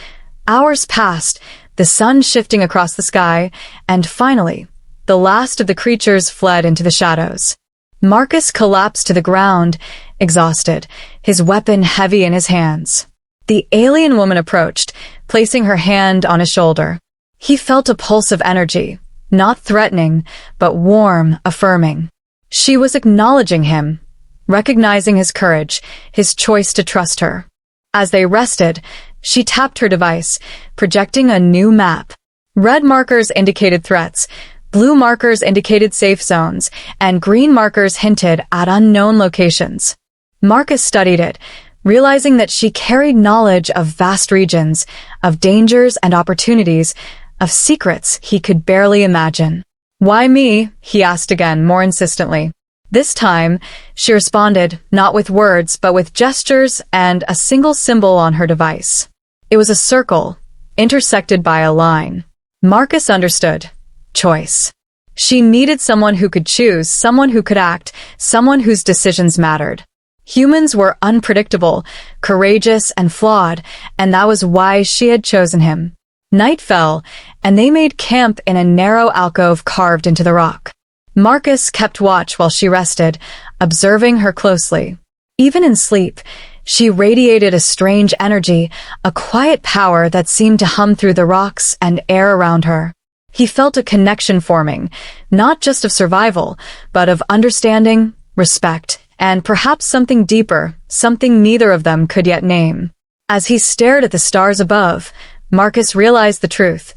Speaker 1: Hours passed, the sun shifting across the sky, and finally, the last of the creatures fled into the shadows. Marcus collapsed to the ground, exhausted, his weapon heavy in his hands. The alien woman approached, placing her hand on his shoulder. He felt a pulse of energy, not threatening, but warm, affirming. She was acknowledging him, recognizing his courage, his choice to trust her. As they rested, she tapped her device, projecting a new map. Red markers indicated threats, blue markers indicated safe zones, and green markers hinted at unknown locations. Marcus studied it, realizing that she carried knowledge of vast regions, of dangers and opportunities, of secrets he could barely imagine. "Why me?" he asked again, more insistently. This time, she responded, not with words, but with gestures and a single symbol on her device. It was a circle, intersected by a line. Marcus understood. Choice. She needed someone who could choose, someone who could act, someone whose decisions mattered. Humans were unpredictable, courageous, and flawed, and that was why she had chosen him. Night fell, and they made camp in a narrow alcove carved into the rock. Marcus kept watch while she rested, observing her closely. Even in sleep, she radiated a strange energy, a quiet power that seemed to hum through the rocks and air around her. He felt a connection forming, not just of survival, but of understanding, respect, and perhaps something deeper, something neither of them could yet name. As he stared at the stars above, Marcus realized the truth.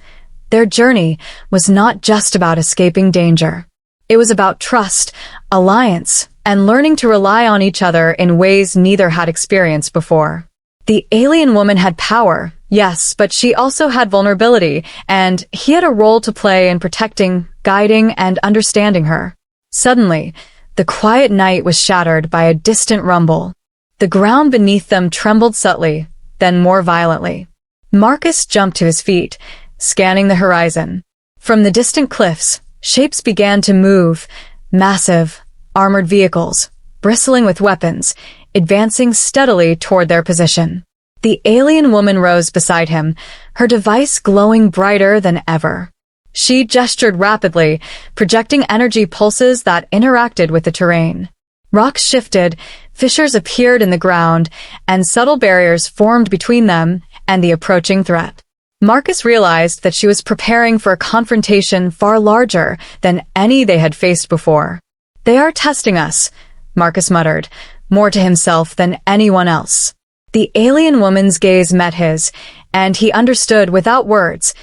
Speaker 1: Their journey was not just about escaping danger. It was about trust, alliance, and learning to rely on each other in ways neither had experienced before. The alien woman had power, yes, but she also had vulnerability, and he had a role to play in protecting, guiding, and understanding her. Suddenly, the quiet night was shattered by a distant rumble. The ground beneath them trembled subtly, then more violently. Marcus jumped to his feet, scanning the horizon. From the distant cliffs, shapes began to move, massive, armored vehicles, bristling with weapons, advancing steadily toward their position. The alien woman rose beside him, her device glowing brighter than ever. She gestured rapidly, projecting energy pulses that interacted with the terrain. Rocks shifted, fissures appeared in the ground, and subtle barriers formed between them and the approaching threat. Marcus realized that she was preparing for a confrontation far larger than any they had faced before. "They are testing us," Marcus muttered, more to himself than anyone else. The alien woman's gaze met his, and he understood without words.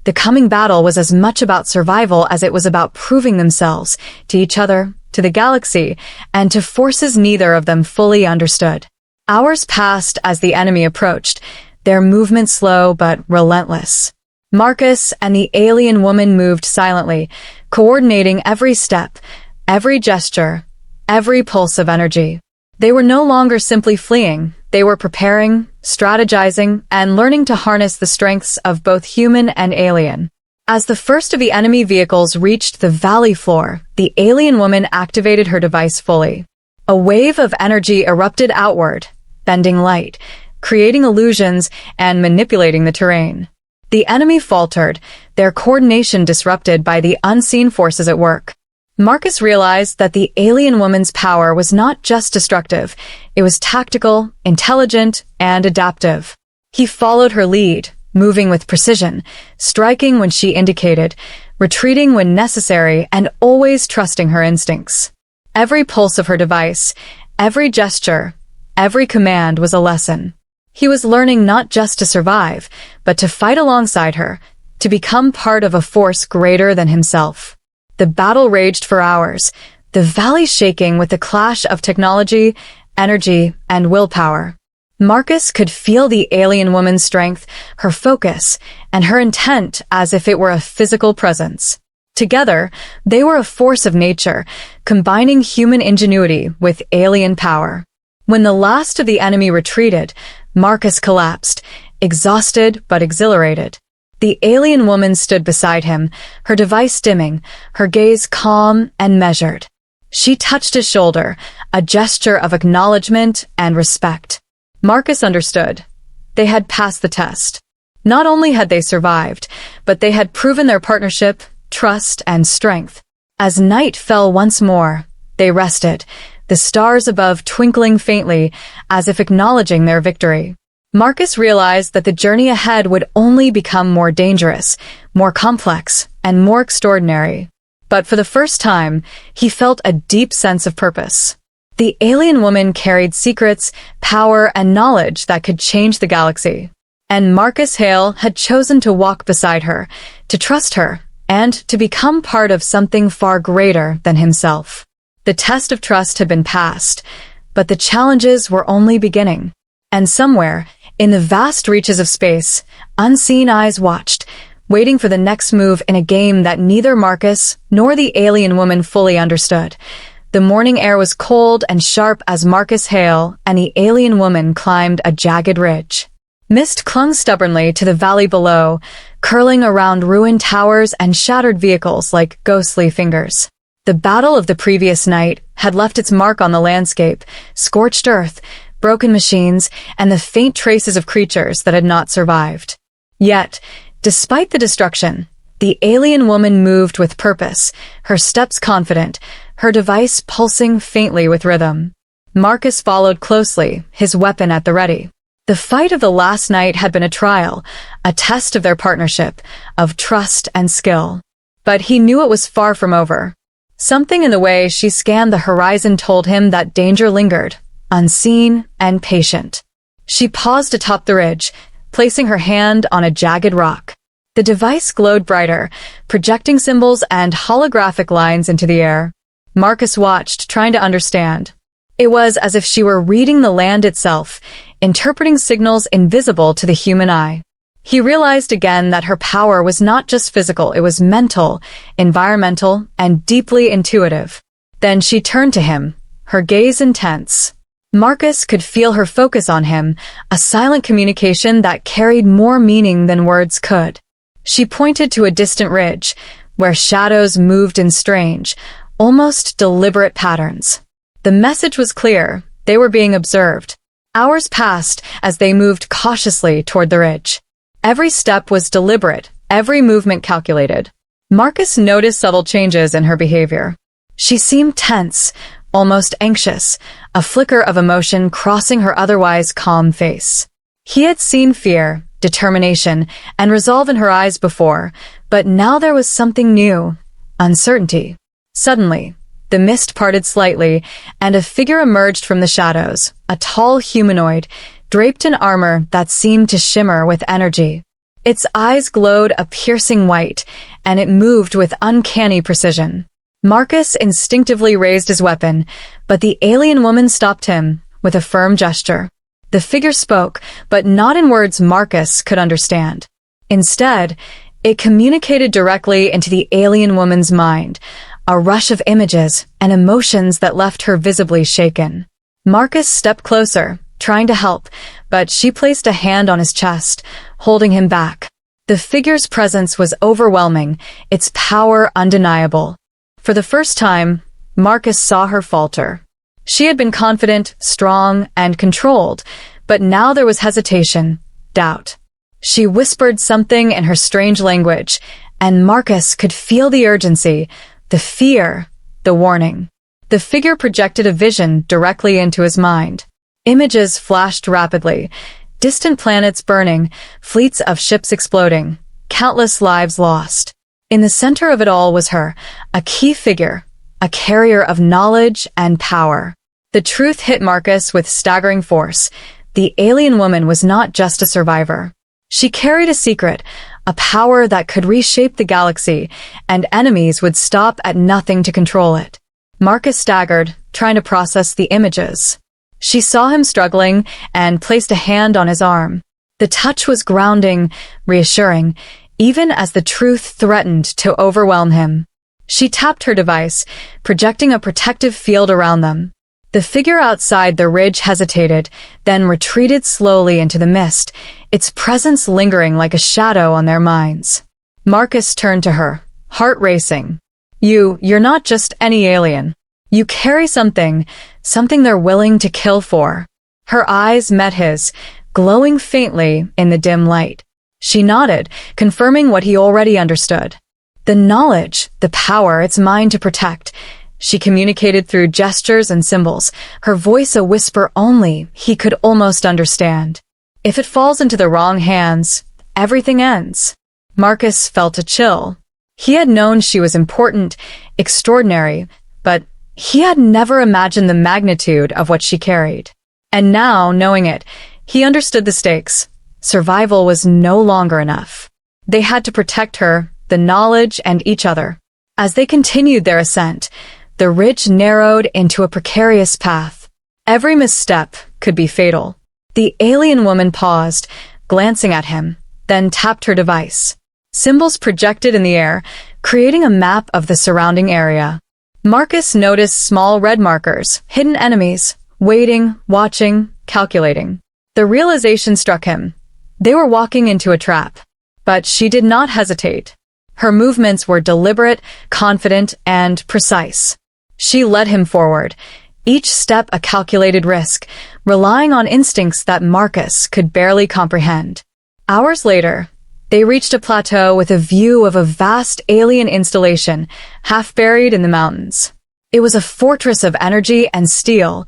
Speaker 1: The coming battle was as much about survival as it was about proving themselves to each other, to the galaxy, and to forces neither of them fully understood. Hours passed as the enemy approached, their movement slow but relentless. Marcus and the alien woman moved silently, coordinating every step, every gesture, every pulse of energy. They were no longer simply fleeing. They were preparing, strategizing, and learning to harness the strengths of both human and alien. As the first of the enemy vehicles reached the valley floor, the alien woman activated her device fully. A wave of energy erupted outward, bending light, creating illusions and manipulating the terrain. The enemy faltered, their coordination disrupted by the unseen forces at work. Marcus realized that the alien woman's power was not just destructive, it was tactical, intelligent, and adaptive. He followed her lead, moving with precision, striking when she indicated, retreating when necessary, and always trusting her instincts. Every pulse of her device, every gesture, every command was a lesson. He was learning not just to survive, but to fight alongside her, to become part of a force greater than himself. The battle raged for hours, the valley shaking with the clash of technology, energy, and willpower. Marcus could feel the alien woman's strength, her focus, and her intent as if it were a physical presence. Together, they were a force of nature, combining human ingenuity with alien power. When the last of the enemy retreated, Marcus collapsed, exhausted but exhilarated. The alien woman stood beside him, her device dimming, her gaze calm and measured. She touched his shoulder, a gesture of acknowledgement and respect. Marcus understood. They had passed the test. Not only had they survived, but they had proven their partnership, trust, and strength. As night fell once more, they rested, the stars above twinkling faintly as if acknowledging their victory. Marcus realized that the journey ahead would only become more dangerous, more complex, and more extraordinary. But for the first time, he felt a deep sense of purpose. The alien woman carried secrets, power, and knowledge that could change the galaxy. And Marcus Hale had chosen to walk beside her, to trust her, and to become part of something far greater than himself. The test of trust had been passed, but the challenges were only beginning. And somewhere, in the vast reaches of space, unseen eyes watched, waiting for the next move in a game that neither Marcus nor the alien woman fully understood. The morning air was cold and sharp as Marcus Hale and the alien woman climbed a jagged ridge. Mist clung stubbornly to the valley below, curling around ruined towers and shattered vehicles like ghostly fingers. The battle of the previous night had left its mark on the landscape, scorched earth, broken machines, and the faint traces of creatures that had not survived. Yet, despite the destruction, the alien woman moved with purpose, her steps confident, her device pulsing faintly with rhythm. Marcus followed closely, his weapon at the ready. The fight of the last night had been a trial, a test of their partnership, of trust and skill. But he knew it was far from over. Something in the way she scanned the horizon told him that danger lingered, unseen and patient. She paused atop the ridge, placing her hand on a jagged rock. The device glowed brighter, projecting symbols and holographic lines into the air. Marcus watched, trying to understand. It was as if she were reading the land itself, interpreting signals invisible to the human eye. He realized again that her power was not just physical, it was mental, environmental, and deeply intuitive. Then she turned to him, her gaze intense. Marcus could feel her focus on him, a silent communication that carried more meaning than words could. She pointed to a distant ridge, where shadows moved in strange, almost deliberate patterns. The message was clear, they were being observed. Hours passed as they moved cautiously toward the ridge. Every step was deliberate, every movement calculated. Marcus noticed subtle changes in her behavior. She seemed tense, almost anxious, a flicker of emotion crossing her otherwise calm face. He had seen fear, determination, and resolve in her eyes before, but now there was something new: uncertainty. Suddenly, the mist parted slightly, and a figure emerged from the shadows, a tall humanoid, draped in armor that seemed to shimmer with energy. Its eyes glowed a piercing white, and it moved with uncanny precision. Marcus instinctively raised his weapon, but the alien woman stopped him with a firm gesture. The figure spoke, but not in words Marcus could understand. Instead, it communicated directly into the alien woman's mind, a rush of images and emotions that left her visibly shaken. Marcus stepped closer, trying to help, but she placed a hand on his chest, holding him back. The figure's presence was overwhelming, its power undeniable. For the first time, Marcus saw her falter. She had been confident, strong, and controlled, but now there was hesitation, doubt. She whispered something in her strange language, and Marcus could feel the urgency, the fear, the warning. The figure projected a vision directly into his mind. Images flashed rapidly: distant planets burning, fleets of ships exploding, countless lives lost. In the center of it all was her, a key figure, a carrier of knowledge and power. The truth hit Marcus with staggering force. The alien woman was not just a survivor. She carried a secret, a power that could reshape the galaxy, and enemies would stop at nothing to control it. Marcus staggered, trying to process the images. She saw him struggling and placed a hand on his arm. The touch was grounding, reassuring, even as the truth threatened to overwhelm him. She tapped her device, projecting a protective field around them. The figure outside the ridge hesitated, then retreated slowly into the mist, its presence lingering like a shadow on their minds. Marcus turned to her, heart racing. You're not just any alien. You carry something they're willing to kill for." Her eyes met his, glowing faintly in the dim light. She nodded, confirming what he already understood. The knowledge, the power, it's mine to protect. She communicated through gestures and symbols, her voice a whisper only he could almost understand. If it falls into the wrong hands, everything ends. Marcus felt a chill. He had known she was important, extraordinary, but he had never imagined the magnitude of what she carried. And now, knowing it, he understood the stakes. Survival was no longer enough. They had to protect her, the knowledge, and each other. As they continued their ascent, the ridge narrowed into a precarious path. Every misstep could be fatal. The alien woman paused, glancing at him, then tapped her device. Symbols projected in the air, creating a map of the surrounding area. Marcus noticed small red markers, hidden enemies, waiting, watching, calculating. The realization struck him. They were walking into a trap. But she did not hesitate. Her movements were deliberate, confident, and precise. She led him forward, each step a calculated risk, relying on instincts that Marcus could barely comprehend. Hours later, they reached a plateau with a view of a vast alien installation, half buried in the mountains. It was a fortress of energy and steel,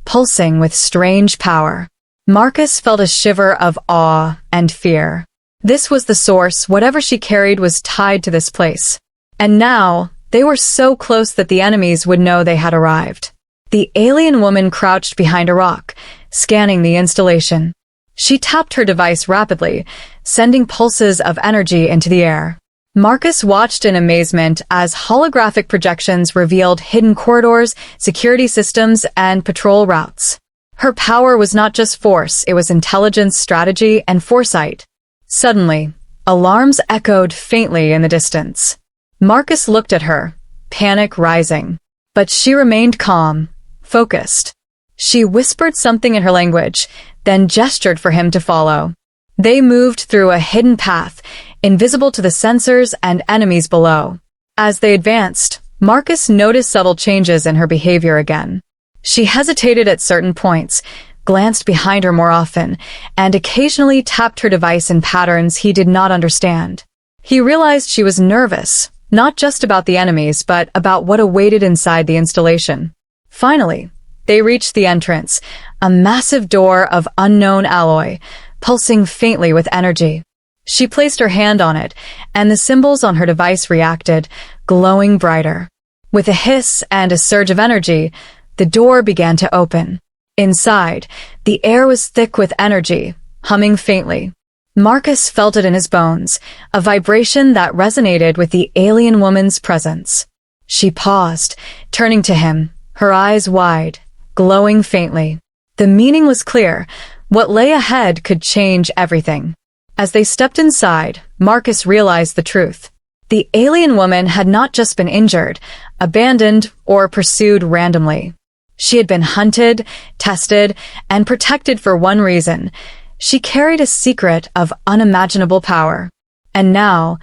Speaker 1: pulsing with strange power. Marcus felt a shiver of awe and fear. This was the source. Whatever she carried was tied to this place. And now, they were so close that the enemies would know they had arrived. The alien woman crouched behind a rock, scanning the installation. She tapped her device rapidly, sending pulses of energy into the air. Marcus watched in amazement as holographic projections revealed hidden corridors, security systems, and patrol routes. Her power was not just force, it was intelligence, strategy, and foresight. Suddenly, alarms echoed faintly in the distance. Marcus looked at her, panic rising. But she remained calm, focused. She whispered something in her language, then gestured for him to follow. They moved through a hidden path, invisible to the sensors and enemies below. As they advanced, Marcus noticed subtle changes in her behavior again. She hesitated at certain points, glanced behind her more often, and occasionally tapped her device in patterns he did not understand. He realized she was nervous, not just about the enemies, but about what awaited inside the installation. Finally, they reached the entrance, a massive door of unknown alloy, pulsing faintly with energy. She placed her hand on it, and the symbols on her device reacted, glowing brighter. With a hiss and a surge of energy, the door began to open. Inside, the air was thick with energy, humming faintly. Marcus felt it in his bones, a vibration that resonated with the alien woman's presence. She paused, turning to him, her eyes wide, glowing faintly. The meaning was clear. What lay ahead could change everything. As they stepped inside, Marcus realized the truth. The alien woman had not just been injured, abandoned, or pursued randomly. She had been hunted, tested, and protected for one reason. She carried a secret of unimaginable power. And now,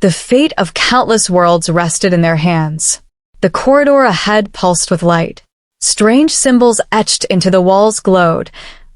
Speaker 1: the fate of countless worlds rested in their hands. The corridor ahead pulsed with light. Strange symbols etched into the walls glowed,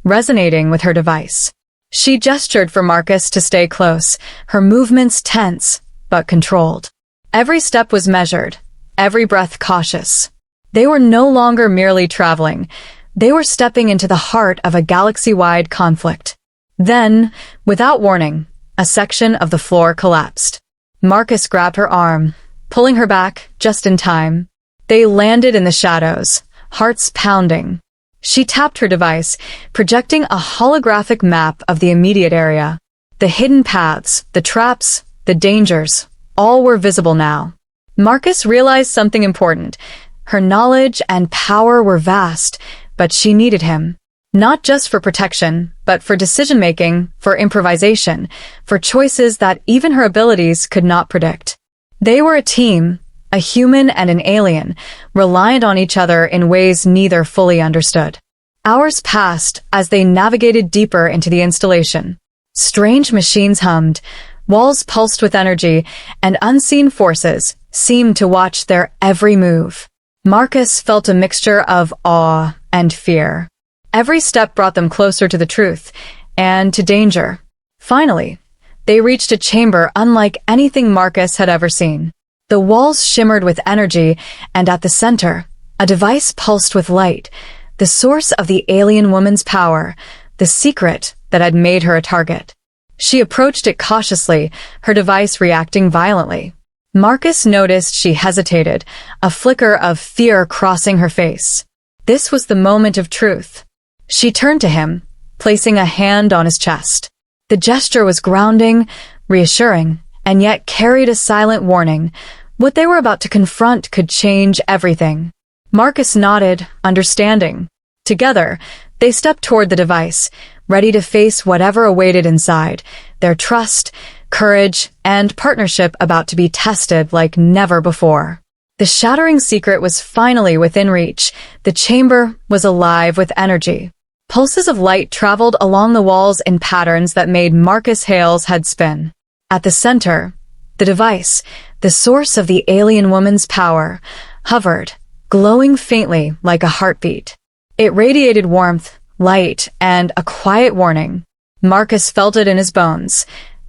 Speaker 1: resonating with her device. She gestured for Marcus to stay close, her movements tense, but controlled. Every step was measured, every breath cautious. They were no longer merely traveling. They were stepping into the heart of a galaxy-wide conflict. Then, without warning, a section of the floor collapsed. Marcus grabbed her arm, pulling her back just in time. They landed in the shadows, hearts pounding. She tapped her device, projecting a holographic map of the immediate area. The hidden paths, the traps, the dangers, all were visible now. Marcus realized something important. Her knowledge and power were vast, but she needed him. Not just for protection, but for decision-making, for improvisation, for choices that even her abilities could not predict. They were a team, a human and an alien, reliant on each other in ways neither fully understood. Hours passed as they navigated deeper into the installation. Strange machines hummed, walls pulsed with energy, and unseen forces seemed to watch their every move. Marcus felt a mixture of awe and fear. Every step brought them closer to the truth and to danger. Finally, they reached a chamber unlike anything Marcus had ever seen. The walls shimmered with energy, and at the center, a device pulsed with light, the source of the alien woman's power, the secret that had made her a target. She approached it cautiously, her device reacting violently. Marcus noticed she hesitated, a flicker of fear crossing her face. This was the moment of truth. She turned to him, placing a hand on his chest. The gesture was grounding, reassuring, and yet carried a silent warning. What they were about to confront could change everything. Marcus nodded, understanding. Together, they stepped toward the device, ready to face whatever awaited inside, their trust, courage, and partnership about to be tested like never before. The shattering secret was finally within reach. The chamber was alive with energy. Pulses of light traveled along the walls in patterns that made Marcus Hale's head spin. At the center, the device, the source of the alien woman's power, hovered, glowing faintly like a heartbeat. It radiated warmth, light, and a quiet warning. Marcus felt it in his bones.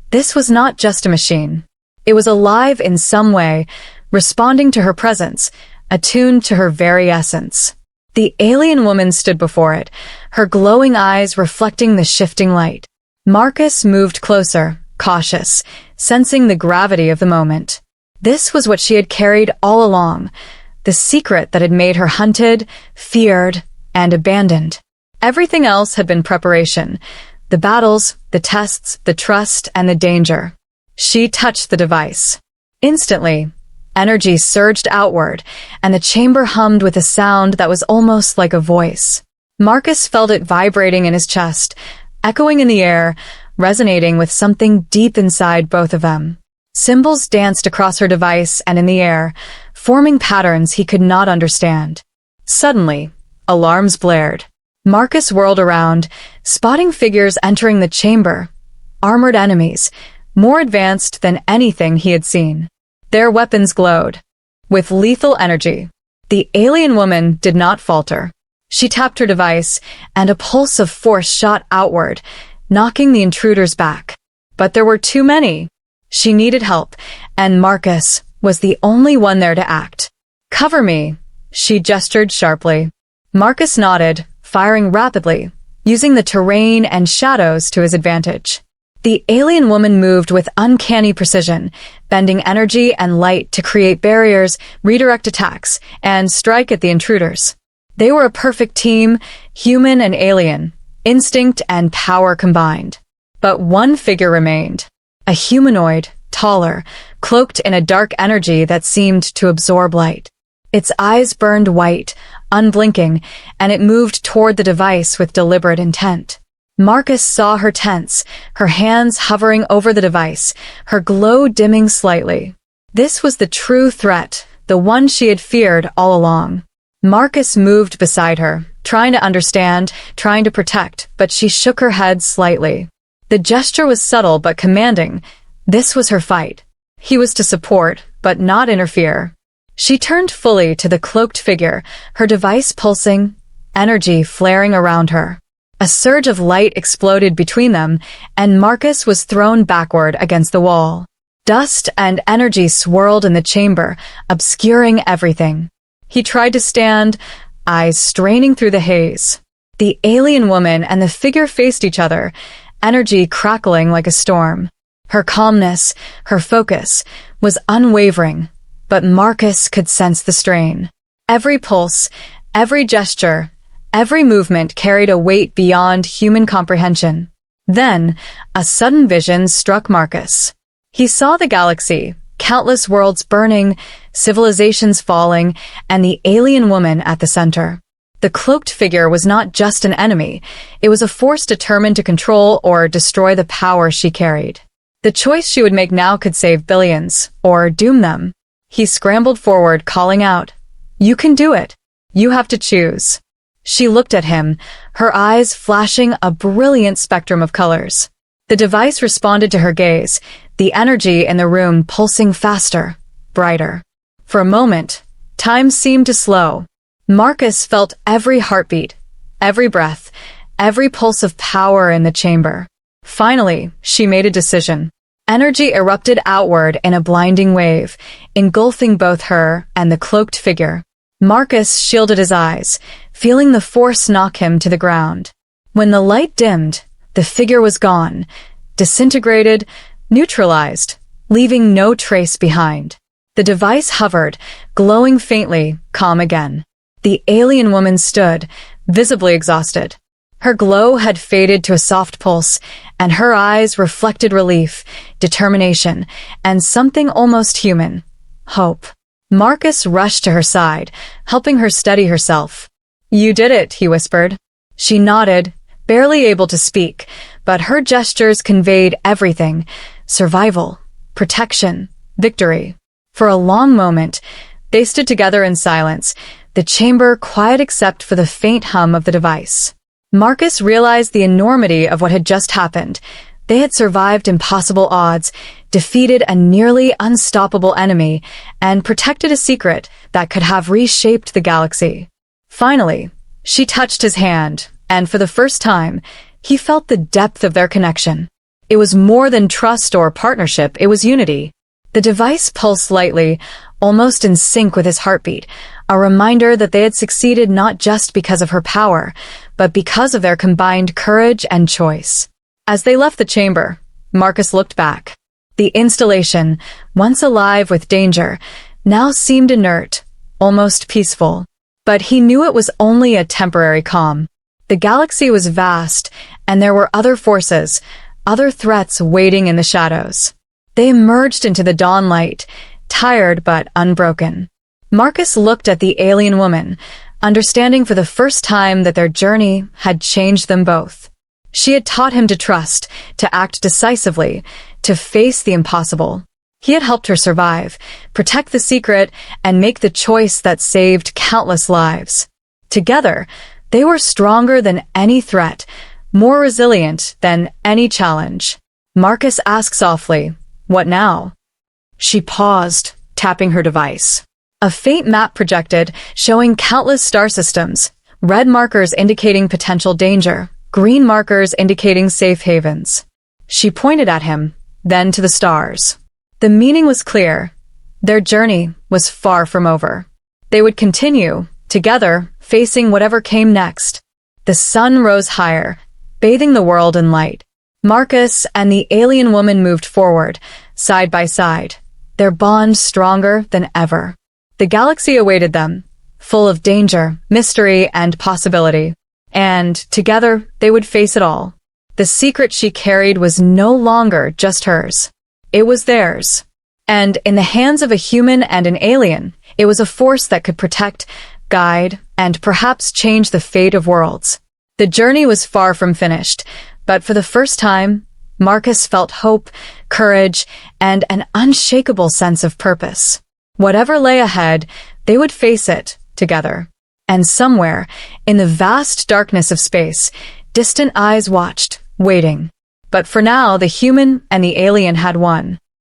Speaker 1: This was not just a machine. It was alive in some way, responding to her presence, attuned to her very essence. The alien woman stood before it, her glowing eyes reflecting the shifting light. Marcus moved closer, cautious, sensing the gravity of the moment. This was what she had carried all along, the secret that had made her hunted, feared, and abandoned. Everything else had been preparation, the battles, the tests, the trust, and the danger. She touched the device. Instantly, energy surged outward, and the chamber hummed with a sound that was almost like a voice. Marcus felt it vibrating in his chest, echoing in the air, resonating with something deep inside both of them. Symbols danced across her device and in the air, forming patterns he could not understand. Suddenly, alarms blared. Marcus whirled around, spotting figures entering the chamber. Armored enemies, more advanced than anything he had seen. Their weapons glowed. With lethal energy, the alien woman did not falter. She tapped her device, and a pulse of force shot outward, knocking the intruders back. But there were too many. She needed help, and Marcus was the only one there to act. "Cover me," she gestured sharply. Marcus nodded, firing rapidly, using the terrain and shadows to his advantage. The alien woman moved with uncanny precision, bending energy and light to create barriers, redirect attacks, and strike at the intruders. They were a perfect team, human and alien, instinct and power combined. But one figure remained. A humanoid, taller, cloaked in a dark energy that seemed to absorb light. Its eyes burned white, unblinking, and it moved toward the device with deliberate intent. Marcus saw her tense, her hands hovering over the device, her glow dimming slightly. This was the true threat, the one she had feared all along. Marcus moved beside her, trying to understand, trying to protect, but she shook her head slightly. The gesture was subtle but commanding. This was her fight. He was to support, but not interfere. She turned fully to the cloaked figure, her device pulsing, energy flaring around her. A surge of light exploded between them, and Marcus was thrown backward against the wall. Dust and energy swirled in the chamber, obscuring everything. He tried to stand, eyes straining through the haze. The alien woman and the figure faced each other, energy crackling like a storm. Her calmness, her focus, was unwavering, but Marcus could sense the strain. Every pulse, every gesture, every movement carried a weight beyond human comprehension. Then, a sudden vision struck Marcus. He saw the galaxy, countless worlds burning, civilizations falling, and the alien woman at the center. The cloaked figure was not just an enemy, it was a force determined to control or destroy the power she carried. The choice she would make now could save billions, or doom them. He scrambled forward, calling out, "You can do it. You have to choose." She looked at him, her eyes flashing a brilliant spectrum of colors. The device responded to her gaze, the energy in the room pulsing faster, brighter. For a moment, time seemed to slow. Marcus felt every heartbeat, every breath, every pulse of power in the chamber. Finally, she made a decision. Energy erupted outward in a blinding wave, engulfing both her and the cloaked figure. Marcus shielded his eyes, feeling the force knock him to the ground. When the light dimmed, the figure was gone, disintegrated, neutralized, leaving no trace behind. The device hovered, glowing faintly, calm again. The alien woman stood, visibly exhausted. Her glow had faded to a soft pulse, and her eyes reflected relief, determination, and something almost human, hope. Marcus rushed to her side, helping her steady herself. "You did it," he whispered. She nodded, barely able to speak, but her gestures conveyed everything: survival, protection, victory. For a long moment, they stood together in silence, the chamber quiet except for the faint hum of the device. Marcus realized the enormity of what had just happened. They had survived impossible odds, defeated a nearly unstoppable enemy, and protected a secret that could have reshaped the galaxy. Finally, she touched his hand, and for the first time, he felt the depth of their connection. It was more than trust or partnership, it was unity. The device pulsed lightly, almost in sync with his heartbeat, a reminder that they had succeeded not just because of her power, but because of their combined courage and choice. As they left the chamber, Marcus looked back. The installation, once alive with danger, now seemed inert, almost peaceful. But he knew it was only a temporary calm. The galaxy was vast, and there were other forces, other threats waiting in the shadows. They emerged into the dawn light, tired but unbroken. Marcus looked at the alien woman, understanding for the first time that their journey had changed them both. She had taught him to trust, to act decisively, to face the impossible. He had helped her survive, protect the secret, and make the choice that saved countless lives. Together, they were stronger than any threat, more resilient than any challenge. Marcus asked softly, "What now?" She paused, tapping her device. A faint map projected, showing countless star systems, red markers indicating potential danger, green markers indicating safe havens. She pointed at him, then to the stars. The meaning was clear. Their journey was far from over. They would continue, together, facing whatever came next. The sun rose higher, bathing the world in light. Marcus and the alien woman moved forward, side by side, their bond stronger than ever. The galaxy awaited them, full of danger, mystery, and possibility. And together, they would face it all. The secret she carried was no longer just hers. It was theirs. And in the hands of a human and an alien, it was a force that could protect, guide, and perhaps change the fate of worlds. The journey was far from finished, but for the first time, Marcus felt hope, courage, and an unshakable sense of purpose. Whatever lay ahead, they would face it together. And somewhere, in the vast darkness of space, distant eyes watched, waiting. But for now, the human and the alien had won.